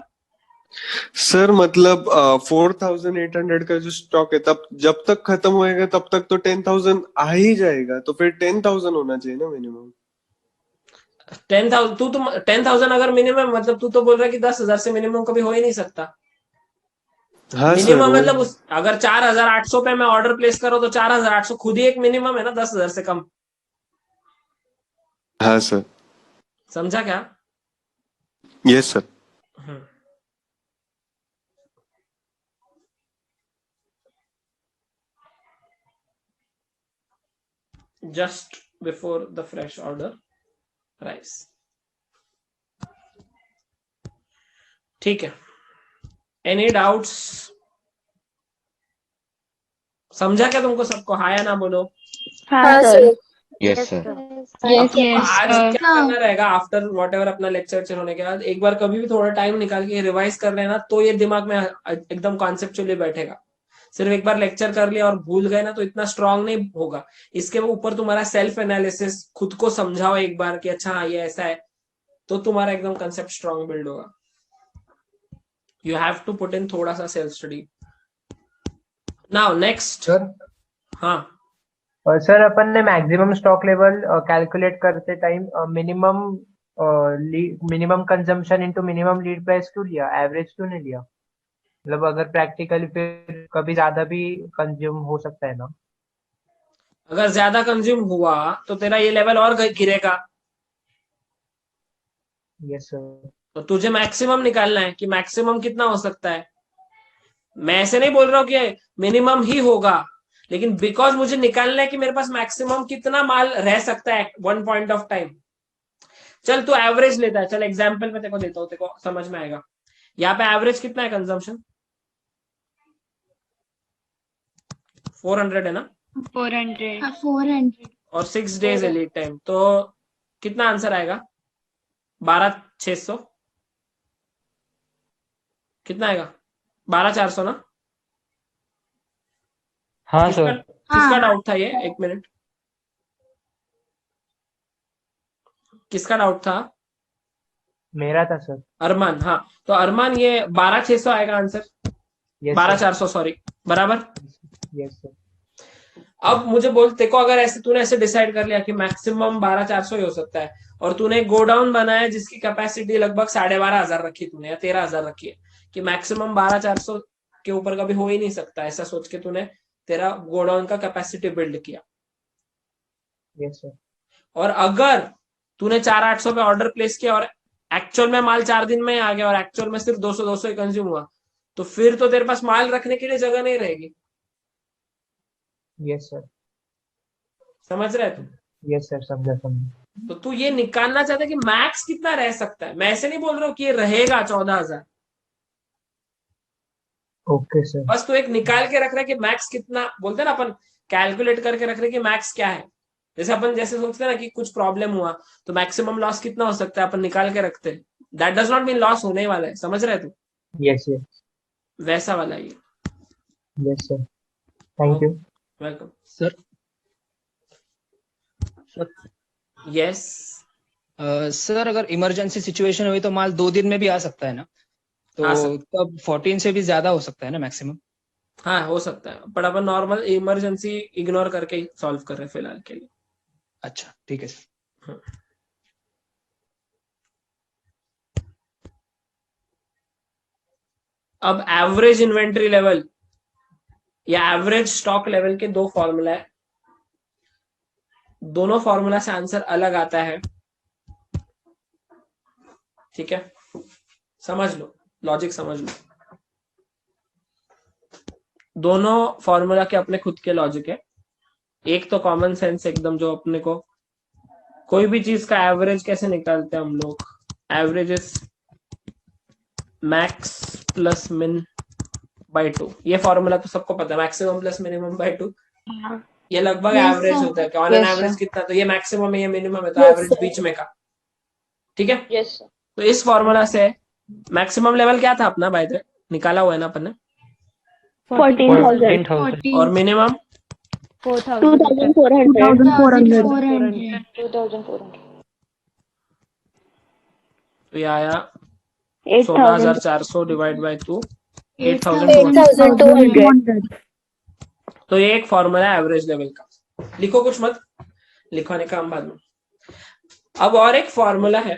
सर मतलब 4800 का जो स्टॉक है, तब जब तक खत्म होएगा तब तक तो 10,000 आ ही जाएगा, तो फिर 10,000 होना चाहिए ना मिनिमम। 10,000 तू तो 10,000 अगर मिनिमम, मतलब तू तो बोल रहा है कि 10,000 से मिनिमम कभी हो ही नहीं सकता। हाँ सर, मिनिमम मतलब अगर 4,800 पे मैं ऑर्डर प्लेस करो तो 4,800 खुद ही एक मिनिमम है ना, 10,000 से कम। हाँ सर। समझा क्या? Yes sir. Just before the fresh order rise. ठीक है, एनी डाउट्स? समझा क्या तुमको सबको? हाँ या ना बोलो। हाँ सर। Yes sir. आज क्या करना रहेगा आफ्टर वॉट एवर अपना लेक्चर होने के बाद, एक बार कभी भी थोड़ा टाइम निकाल के रिवाइज कर लेना, तो ये दिमाग में एकदम कॉन्सेप्चुअली बैठेगा। सिर्फ एक बार लेक्चर कर लिया और भूल गए ना तो इतना स्ट्रांग नहीं होगा। इसके ऊपर तुम्हारा सेल्फ एनालिसिस, खुद को समझाओ एक बार कि अच्छा हाँ ये ऐसा है, तो तुम्हारा एकदम कंसेप्ट स्ट्रांग बिल्ड होगा। You have to put in थोड़ा सा self study. Now next. Sir हाँ सर, अपन ने मैक्सिमम स्टॉक लेवल कैलकुलेट करते time minimum consumption into minimum lead price क्यों लिया, एवरेज क्यों नहीं लिया? मतलब अगर प्रैक्टिकली फिर कभी ज्यादा भी कंज्यूम हो सकता है ना। अगर ज्यादा कंज्यूम हुआ तो तेरा ये लेवल और गिरेगा। Yes sir. तो तुझे मैक्सिमम निकालना है कि मैक्सिमम कितना हो सकता है। मैं ऐसे नहीं बोल रहा हूँ कि मिनिमम ही होगा, लेकिन बिकॉज मुझे निकालना है कि मेरे पास मैक्सिमम कितना माल रह सकता है वन पॉइंट ऑफ टाइम। चल तू एवरेज लेता है, चल एग्जाम्पल में तेको देता हूँ, तेको समझ में आएगा। यहाँ पे एवरेज कितना है कंजम्पशन? 400 है ना? 400। 400 और 6 डेज है लीड टाइम, तो कितना आंसर आएगा? 12,600। कितना आएगा? 12,400 ना? हाँ सर। किसका डाउट था ये? एक मिनट, किसका डाउट था? मेरा था सर। अरमान। हाँ तो अरमान ये 12,600 आएगा आंसर। 12,400 सॉरी, बराबर। Yes sir. अब मुझे बोल, तेको अगर ऐसे तूने ऐसे डिसाइड कर लिया कि मैक्सिमम 12,400 ही हो सकता है, और तूने गोडाउन बनाया जिसकी कैपेसिटी लगभग 12,500 रखी तूने, या 13,000 रखी है, कि मैक्सिमम 12,400 के ऊपर कभी हो ही नहीं सकता, ऐसा सोच के तूने तेरा गोडाउन का कैपेसिटी बिल्ड किया। Yes sir. और अगर तूने 4,800 पे ऑर्डर प्लेस किया और एक्चुअल में माल 4 दिन में आ गया और एक्चुअल में सिर्फ 200 ही कंज्यूम हुआ, तो फिर तो तेरे पास माल रखने के लिए जगह नहीं रहेगी। Yes sir. समझ रहे तू? यस सर, समझा समझा। तो तू ये निकालना चाहता है कि मैक्स कितना रह सकता है। मैं ऐसे नहीं बोल रहा हूँ कि ये रहेगा 14,000, ओके सर। बस तू एक निकाल के रख रहा है कि मैक्स कितना, बोलते हैं ना अपन कैलकुलेट करके रख रहे कि मैक्स क्या है। जैसे अपन जैसे सोचते हैं ना कि कुछ प्रॉब्लम हुआ तो मैक्सिमम लॉस कितना हो सकता है, अपन निकाल के रखते हैं। That does not mean loss होने वाला है, समझ रहे तू? Yes yes. वैसा वाला ये। Yes sir, thank you. Welcome sir. Yes sir, अगर इमरजेंसी सिचुएशन हुई तो माल 2 दिन में भी आ सकता है ना, तो हाँ सर। तब 14 से भी ज्यादा हो सकता है ना मैक्सिमम? हाँ हो सकता है, पर अपन नॉर्मल इमरजेंसी इग्नोर करके ही सॉल्व कर रहे हैं फिलहाल के लिए। अच्छा ठीक है सर। हाँ। अब एवरेज इन्वेंट्री लेवल या एवरेज स्टॉक लेवल के दो फॉर्मूला है, दोनों फॉर्मूला से आंसर अलग आता है। ठीक है, समझ लो, लॉजिक समझ लो। दोनों फॉर्मूला के अपने खुद के लॉजिक है। एक तो कॉमन सेंस एकदम, जो अपने को कोई भी चीज का एवरेज कैसे निकालते हैं हम लोग, एवरेज इज मैक्स प्लस मिन बाय 2। ये फॉर्मूला तो सबको पता है, मैक्सिमम प्लस मिनिमम बाय 2। ये लगभग एवरेज होता है, ऑन एन एवरेज कितना, तो ये मैक्सिमम है, ये मिनिमम है, तो एवरेज बीच में का। ठीक है, यस सर। तो इस फॉर्मूला से मैक्सिमम लेवल क्या था अपना, बाय द वे निकाला हुआ है ना अपन ने, 14,000 और मिनिमम 2,400 तो ये आया 8,000 16,400 डिवाइड बाय 2, 8,200। 8,200 तो ये एक फॉर्मूला है एवरेज लेवल का। लिखो कुछ मत, लिखवाने का हम बाद में। अब और एक फॉर्मूला है,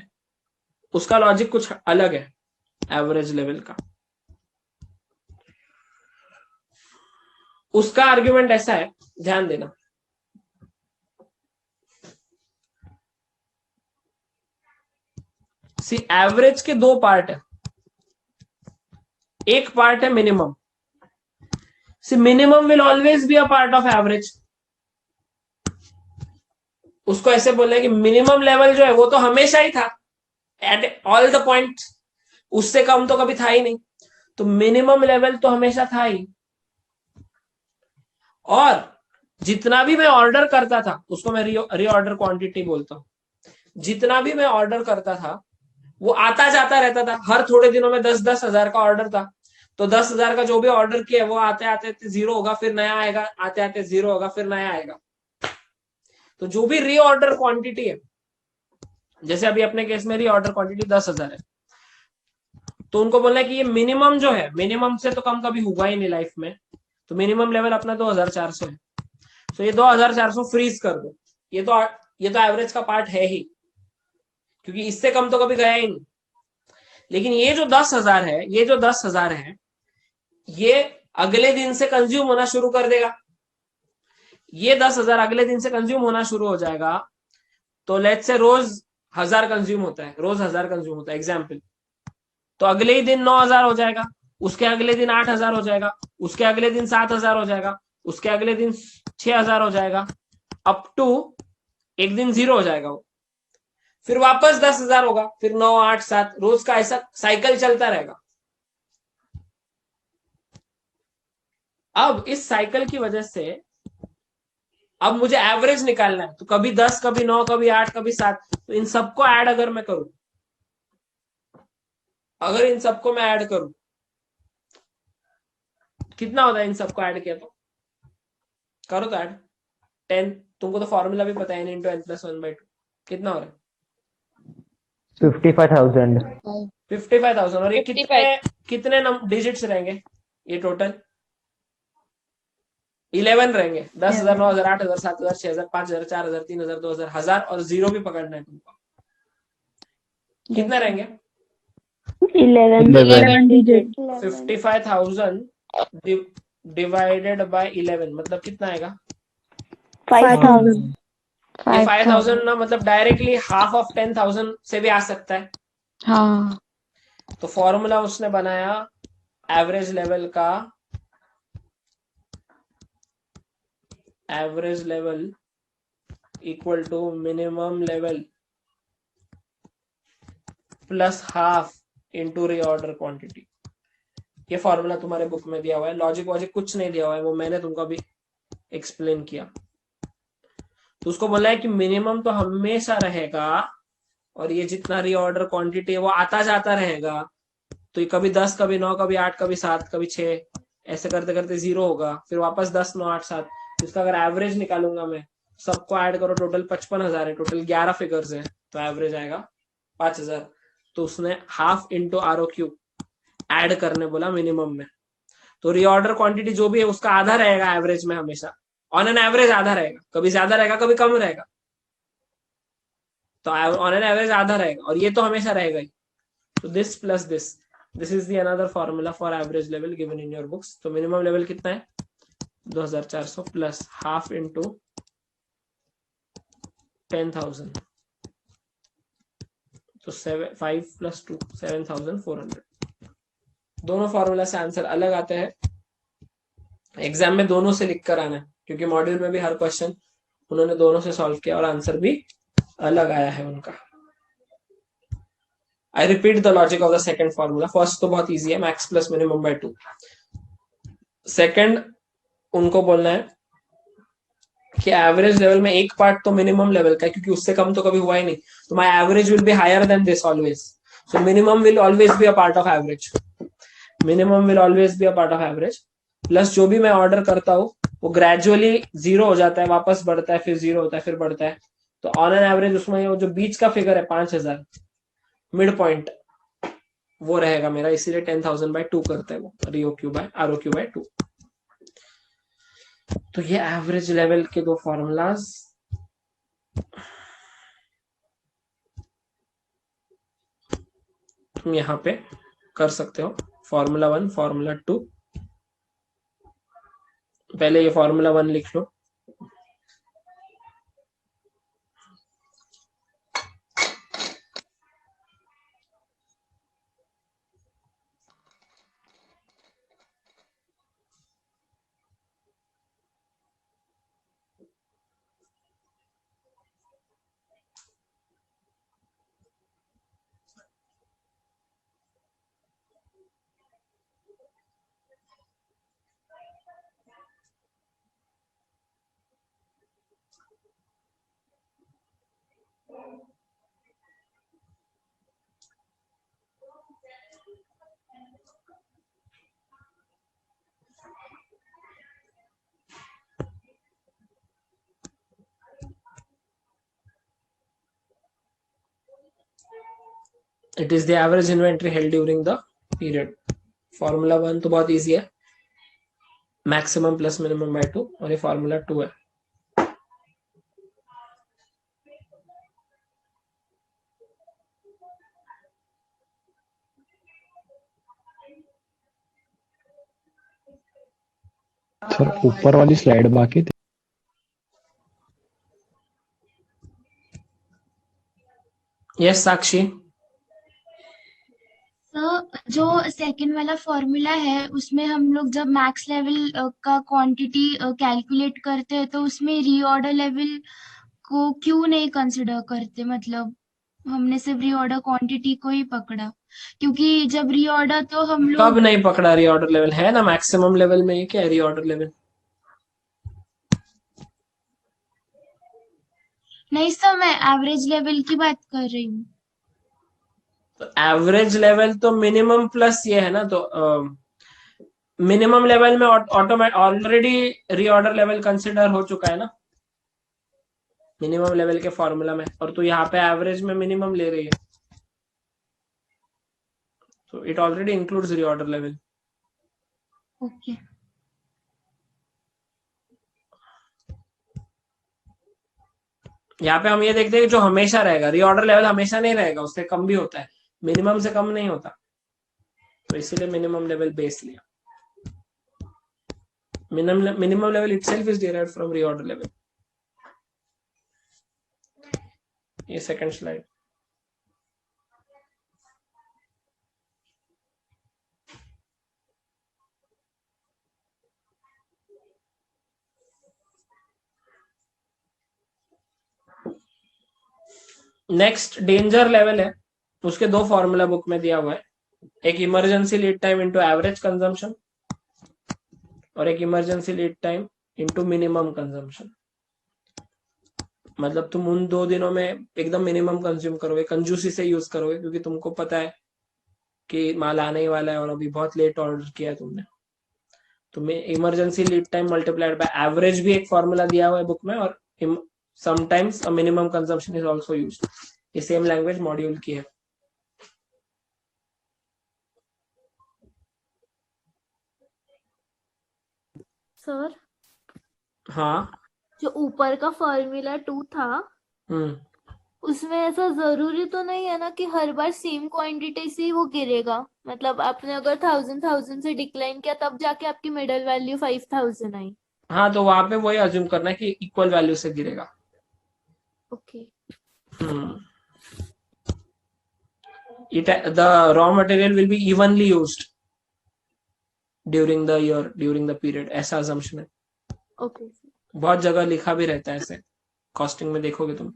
उसका लॉजिक कुछ अलग है एवरेज लेवल का। उसका आर्ग्यूमेंट ऐसा है, ध्यान देना। सी एवरेज के दो पार्ट है, एक पार्ट है minimum. See minimum will always be a part of average. उसको ऐसे बोलना है कि मिनिमम लेवल जो है वो तो हमेशा ही था एट ऑल द पॉइंट, उससे कम तो कभी था ही नहीं, तो मिनिमम लेवल तो हमेशा था ही। और जितना भी मैं ऑर्डर करता था उसको मैं रीऑर्डर क्वांटिटी बोलता हूं। जितना भी मैं ऑर्डर करता था वो आता जाता रहता था। हर थोड़े दिनों में 10-10 हजार का ऑर्डर था, तो 10,000 का जो भी ऑर्डर किया वो आते आते जीरो होगा, फिर नया आएगा, आते आते जीरो होगा, फिर नया आएगा। तो जो भी रीऑर्डर क्वांटिटी है, जैसे अभी अपने केस में रीऑर्डर क्वांटिटी 10,000 है, तो उनको बोलना है कि ये मिनिमम जो है, मिनिमम से तो कम कभी हुआ ही नहीं लाइफ में, तो मिनिमम लेवल अपना 2,400 है। तो ये 2,400 फ्रीज कर दो। ये तो एवरेज का पार्ट है ही, क्योंकि इससे कम तो कभी गया ही नहीं। लेकिन ये जो 10,000 है, ये जो 10,000 है, ये अगले दिन से कंज्यूम होना शुरू कर देगा। ये 10,000 अगले दिन से कंज्यूम होना शुरू हो जाएगा। तो लेट्स से रोज 1,000 कंज्यूम होता है, रोज 1,000 कंज्यूम होता है एग्जाम्पल, तो अगले ही दिन 9,000 हो जाएगा, उसके अगले दिन 8,000 हो जाएगा, उसके अगले दिन 7,000 हो जाएगा, उसके अगले दिन 6,000 हो जाएगा, अप टू एक दिन 0 हो जाएगा वो, फिर वापस 10,000 होगा, फिर 9, 8, 7, रोज का ऐसा साइकिल चलता रहेगा। अब इस साइकिल की वजह से अब मुझे एवरेज निकालना है, तो कभी 10, कभी 9, कभी 8, कभी 7, तो इन सबको ऐड अगर मैं करूं, अगर इन सबको मैं ऐड करूं, कितना होता है इन सबको ऐड किया तो, करो तो ऐड 10, तुमको तो फॉर्मूला भी पता है, n into n plus 1/2 कितना हो रहा है 55,000। 55,000। और ये कितने डिजिट्स रहेंगे, ये टोटल 11 रहेंगे। 10,000, 9,000, 8,000, 7,000, 6,000, 5,000, 4,000, 3,000, 2,000, 1,000 और 0 भी पकड़ना है तुमको। कितने रहेंगे 11 digit 55,000 डिवाइडेड बाय 11 मतलब कितना आएगा 5,000 ये 5,000 ना, मतलब डायरेक्टली हाफ ऑफ 10,000 से भी आ सकता है। हाँ। तो फॉर्मूला उसने बनाया एवरेज लेवल का, average level equal to minimum level plus half into reorder quantity. ये फॉर्मूला तुम्हारे बुक में दिया हुआ है, लॉजिक वॉजिक कुछ नहीं दिया हुआ है, वो मैंने तुमको अभी एक्सप्लेन किया। तो उसको बोला है कि मिनिमम तो हमेशा रहेगा और ये जितना रीऑर्डर क्वांटिटी है वो आता जाता रहेगा। तो ये कभी 10, कभी 9, कभी 8, कभी 7, कभी 6, ऐसे करते करते 0 होगा, फिर वापस 10, 9, 8, 7। इसका अगर एवरेज निकालूंगा मैं, सबको ऐड करो, टोटल 55,000 है, टोटल 11 फिगर्स है, तो एवरेज आएगा 5,000। तो उसने हाफ इंटू ROQ ऐड करने बोला मिनिमम में। तो रीऑर्डर क्वांटिटी जो भी है उसका आधा रहेगा एवरेज में, हमेशा ऑन एन एवरेज आधा रहेगा, कभी ज्यादा रहेगा कभी कम रहेगा, तो ऑन एन एवरेज आधा रहेगा, और ये तो हमेशा रहेगा ही। तो this plus this is the another formula for average level given in your books. तो मिनिमम लेवल कितना है 2400 प्लस हाफ इंटू 10,000, तो 5 + 2 7,400। दोनों फॉर्मूला से आंसर अलग आते हैं, एग्जाम में दोनों से लिख कर आना है, क्योंकि मॉड्यूल में भी हर क्वेश्चन उन्होंने दोनों से सॉल्व किया और आंसर भी अलग आया है उनका। I repeat the logic of the second formula. First तो बहुत इजी है, max plus minimum by 2। Second उनको बोलना है कि एवरेज लेवल में एक पार्ट तो मिनिमम लेवल का है, क्योंकि उससे कम तो कभी हुआ ही नहीं, तो my average will be higher than this always, so minimum will always be a part of average, minimum will always be a part of average. Plus जो भी मैं ऑर्डर करता हूँ वो ग्रेजुअली 0 हो जाता है, वापस बढ़ता है, फिर 0 होता है, फिर बढ़ता है, तो ऑन एन एवरेज उसमें वो जो बीच का फिगर है 5,000 मिड पॉइंट वो रहेगा मेरा, इसीलिए 10,000/2 करते हैं वो, ROQ/2। तो ये एवरेज लेवल के दो फॉर्मूलाज तुम यहाँ पे कर सकते हो, फॉर्मूला 1 फॉर्मूला 2। पहले ये फॉर्मूला 1 लिख लो, it is the average inventory held during the period. Formula 1 तो बहुत इजी है, मैक्सिमम प्लस मिनिमम बाय 2, और ये फॉर्मूला 2 है। सर ऊपर वाली स्लाइड बाकी थी। यस साक्षी। तो जो सेकंड वाला फॉर्मूला है उसमें हम लोग जब मैक्स लेवल का क्वांटिटी कैलकुलेट करते हैं तो उसमें रीऑर्डर लेवल को क्यों नहीं कंसिडर करते, मतलब हमने सिर्फ रीऑर्डर क्वांटिटी को ही पकड़ा, क्योंकि जब रीऑर्डर तो हम कब लोग नहीं पकड़ा रीऑर्डर लेवल, है ना मैक्सिमम लेवल में, ये क्या है रीऑर्डर लेवल? नहीं सर, मैं एवरेज लेवल की बात कर रही हूँ। तो एवरेज लेवल तो मिनिमम प्लस ये है ना, तो मिनिमम लेवल में automatic already reorder level consider हो चुका है ना मिनिमम लेवल के फॉर्मूला में, और तो यहाँ पे एवरेज में मिनिमम ले रही है, तो it already includes reorder level. Okay. यहाँ पे हम ये देखते हैं कि जो हमेशा रहेगा, रीऑर्डर लेवल हमेशा नहीं रहेगा, उससे कम भी होता है, मिनिमम से कम नहीं होता, तो इसीलिए मिनिमम लेवल बेस लिया। minimum level itself is derived from reorder level. ये second slide. Next danger level है, उसके दो फॉर्मूला बुक में दिया हुआ है, एक emergency lead time into average consumption और एक emergency lead time into minimum consumption. मतलब तुम उन 2 दिनों में एकदम मिनिमम कंज्यूम करोगे, कंजूसी से यूज करोगे, क्योंकि तुमको पता है कि माल आने ही वाला है और अभी बहुत लेट ऑर्डर किया है तुमने। तो emergency lead time multiplied by average भी एक फॉर्मूला दिया हुआ है बुक में, और sometimes a minimum consumption is also used. ये सेम लैंग्वेज मॉड्यूल की है। सर हाँ। जो ऊपर का फॉर्मूला 2 था उसमें ऐसा जरूरी तो नहीं है ना कि हर बार सेम क्वांटिटी से ही वो गिरेगा। मतलब आपने अगर 1000 से डिक्लाइन किया तब जाके आपकी मिडल वैल्यू 5000 आई। हाँ, तो वहां पे वही अज्यूम करना है कि इक्वल वैल्यू से गिरेगा। Okay. The raw material will be evenly used during the year, during the period, ऐसा assumption है। ओके बहुत जगह लिखा भी रहता है ऐसे, कॉस्टिंग में देखोगे तुम।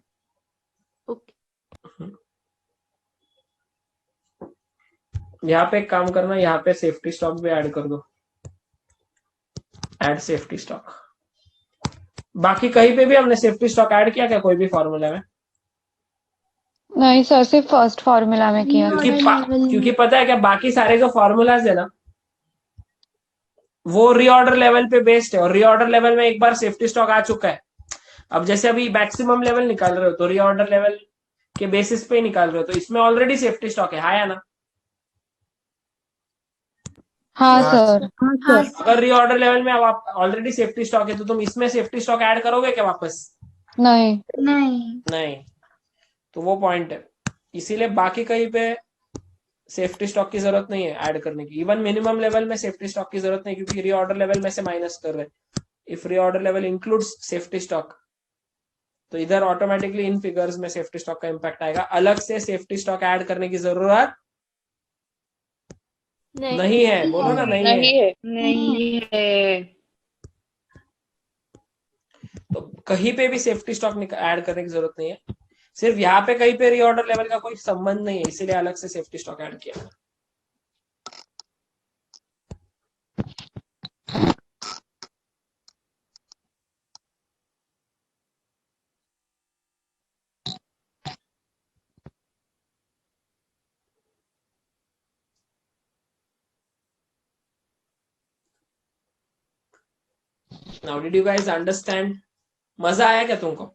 ओके। यहाँ पे एक काम करना, यहाँ पे सेफ्टी स्टॉक भी ऐड कर दो, ऐड सेफ्टी स्टॉक। बाकी कहीं पे भी हमने सेफ्टी स्टॉक ऐड किया क्या कोई भी फॉर्मूला में? नहीं सर, सिर्फ फर्स्ट फॉर्मूला में किया था। क्योंकि पता है क्या, बाकी सारे जो फॉर्मूलाज है ना वो रीऑर्डर लेवल पे बेस्ड है, और रीऑर्डर लेवल में एक बार सेफ्टी स्टॉक आ चुका है। अब जैसे अभी मैक्सिमम लेवल निकाल रहे हो तो रीऑर्डर लेवल के बेसिस पे ही निकाल रहे हो, तो इसमें ऑलरेडी सेफ्टी स्टॉक है या ना? हाँ सर। अगर रीऑर्डर लेवल में अब आप ऑलरेडी सेफ्टी स्टॉक है तो तुम इसमें सेफ्टी स्टॉक ऐड करोगे क्या वापस? नहीं। नहीं। तो वो पॉइंट है, इसीलिए बाकी कहीं पे सेफ्टी स्टॉक की जरूरत नहीं है ऐड करने की। इवन मिनिमम लेवल में सेफ्टी स्टॉक की जरूरत नहीं, क्योंकि रीऑर्डर लेवल में से माइनस कर रहे हैं। If reorder level includes safety stock तो इधर ऑटोमेटिकली इन फिगर्स में सेफ्टी स्टॉक का इंपैक्ट आएगा। अलग से सेफ्टी स्टॉक ऐड करने की जरूरत नहीं है। बोलो ना, नहीं है। नहीं है। तो कहीं पे भी सेफ्टी स्टॉक ऐड करने की जरूरत नहीं है, सिर्फ यहाँ पे कहीं पे रीऑर्डर लेवल का कोई संबंध नहीं है, इसीलिए अलग से सेफ्टी स्टॉक ऐड किया। Now did you guys understand? मजा आया क्या तुमको?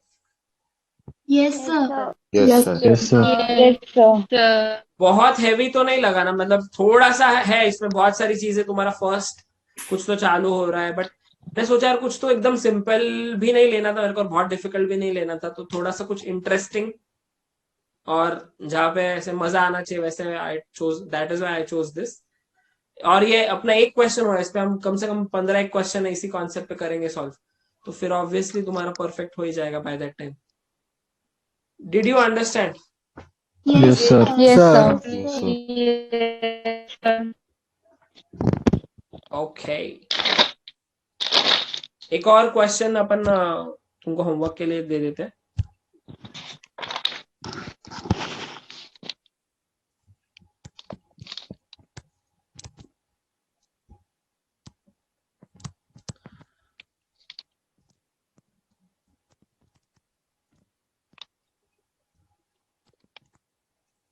Yes sir. Yes sir. बहुत हैवी तो नहीं लगा ना? मतलब थोड़ा सा है, इसमें बहुत सारी चीजें, तुम्हारा फर्स्ट कुछ तो चालू हो रहा है, बट मैं सोचा यार कुछ तो एकदम सिंपल भी नहीं लेना था मेरे को और बहुत डिफिकल्ट भी नहीं लेना था, तो थोड़ा सा कुछ इंटरेस्टिंग और जहाँ पे ऐसे मजा आना चाहिए वैसे I chose, that is why I chose this. और ये अपना एक क्वेश्चन हो रहा है, इस पे हम कम से कम 15 एक क्वेश्चन इसी कॉन्सेप्ट पे करेंगे सॉल्व, तो फिर ऑब्वियसली तुम्हारा परफेक्ट हो ही जाएगा by that time. Did you understand? Yes sir. Okay. एक और क्वेश्चन अपन तुमको होमवर्क के लिए दे देते हैं।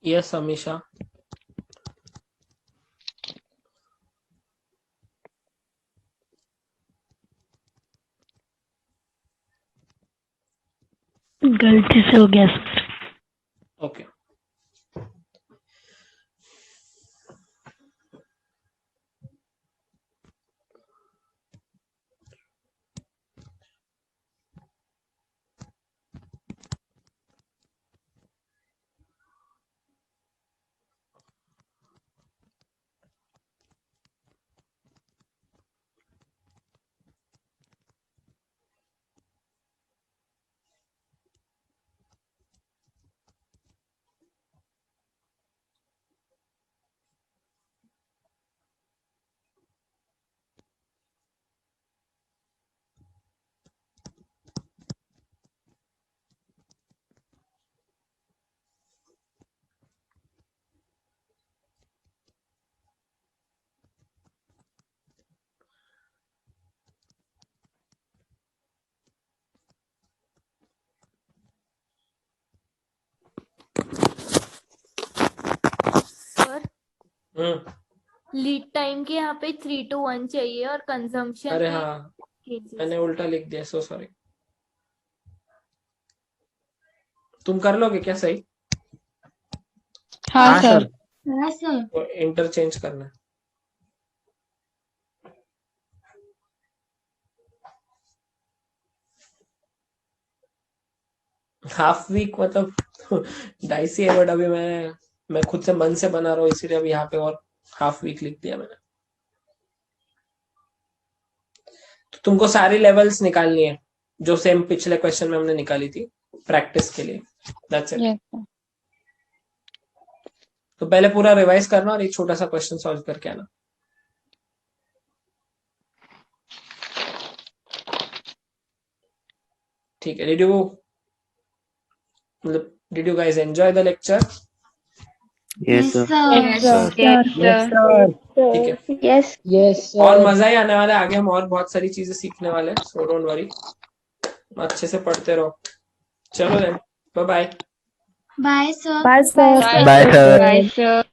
यस अमीशा। गलती से हो गया सर। ओके। लीड टाइम के यहाँ पे 3 to 1 चाहिए और कंजम्पशन अरे हाँ, मैंने उल्टा लिख दिया, सो सॉरी। तुम कर लोगे क्या सही? हाँ सर। हाँ सर। तो इंटरचेंज करना है। हाफ वीक मतलब डाइसी है, बट अभी मैं खुद से मन से बना रहा हूँ, इसीलिए अभी यहाँ पे और हाफ वीक लिख दिया मैंने। तो तुमको सारी लेवल्स निकालनी है जो सेम पिछले क्वेश्चन में हमने निकाली थी प्रैक्टिस के लिए। That's it. तो पहले पूरा रिवाइज करना और एक छोटा सा क्वेश्चन सॉल्व करके आना। ठीक है। Did you guys enjoy the lecture? Yes, sir. ठीक है। यस और मजा ही आने वाला है, आगे हम और बहुत सारी चीजें सीखने वाले हैं, सो डोंट वरी, अच्छे से पढ़ते रहो। चलो then, bye bye. Bye, sir. Bye, sir. Bye, sir.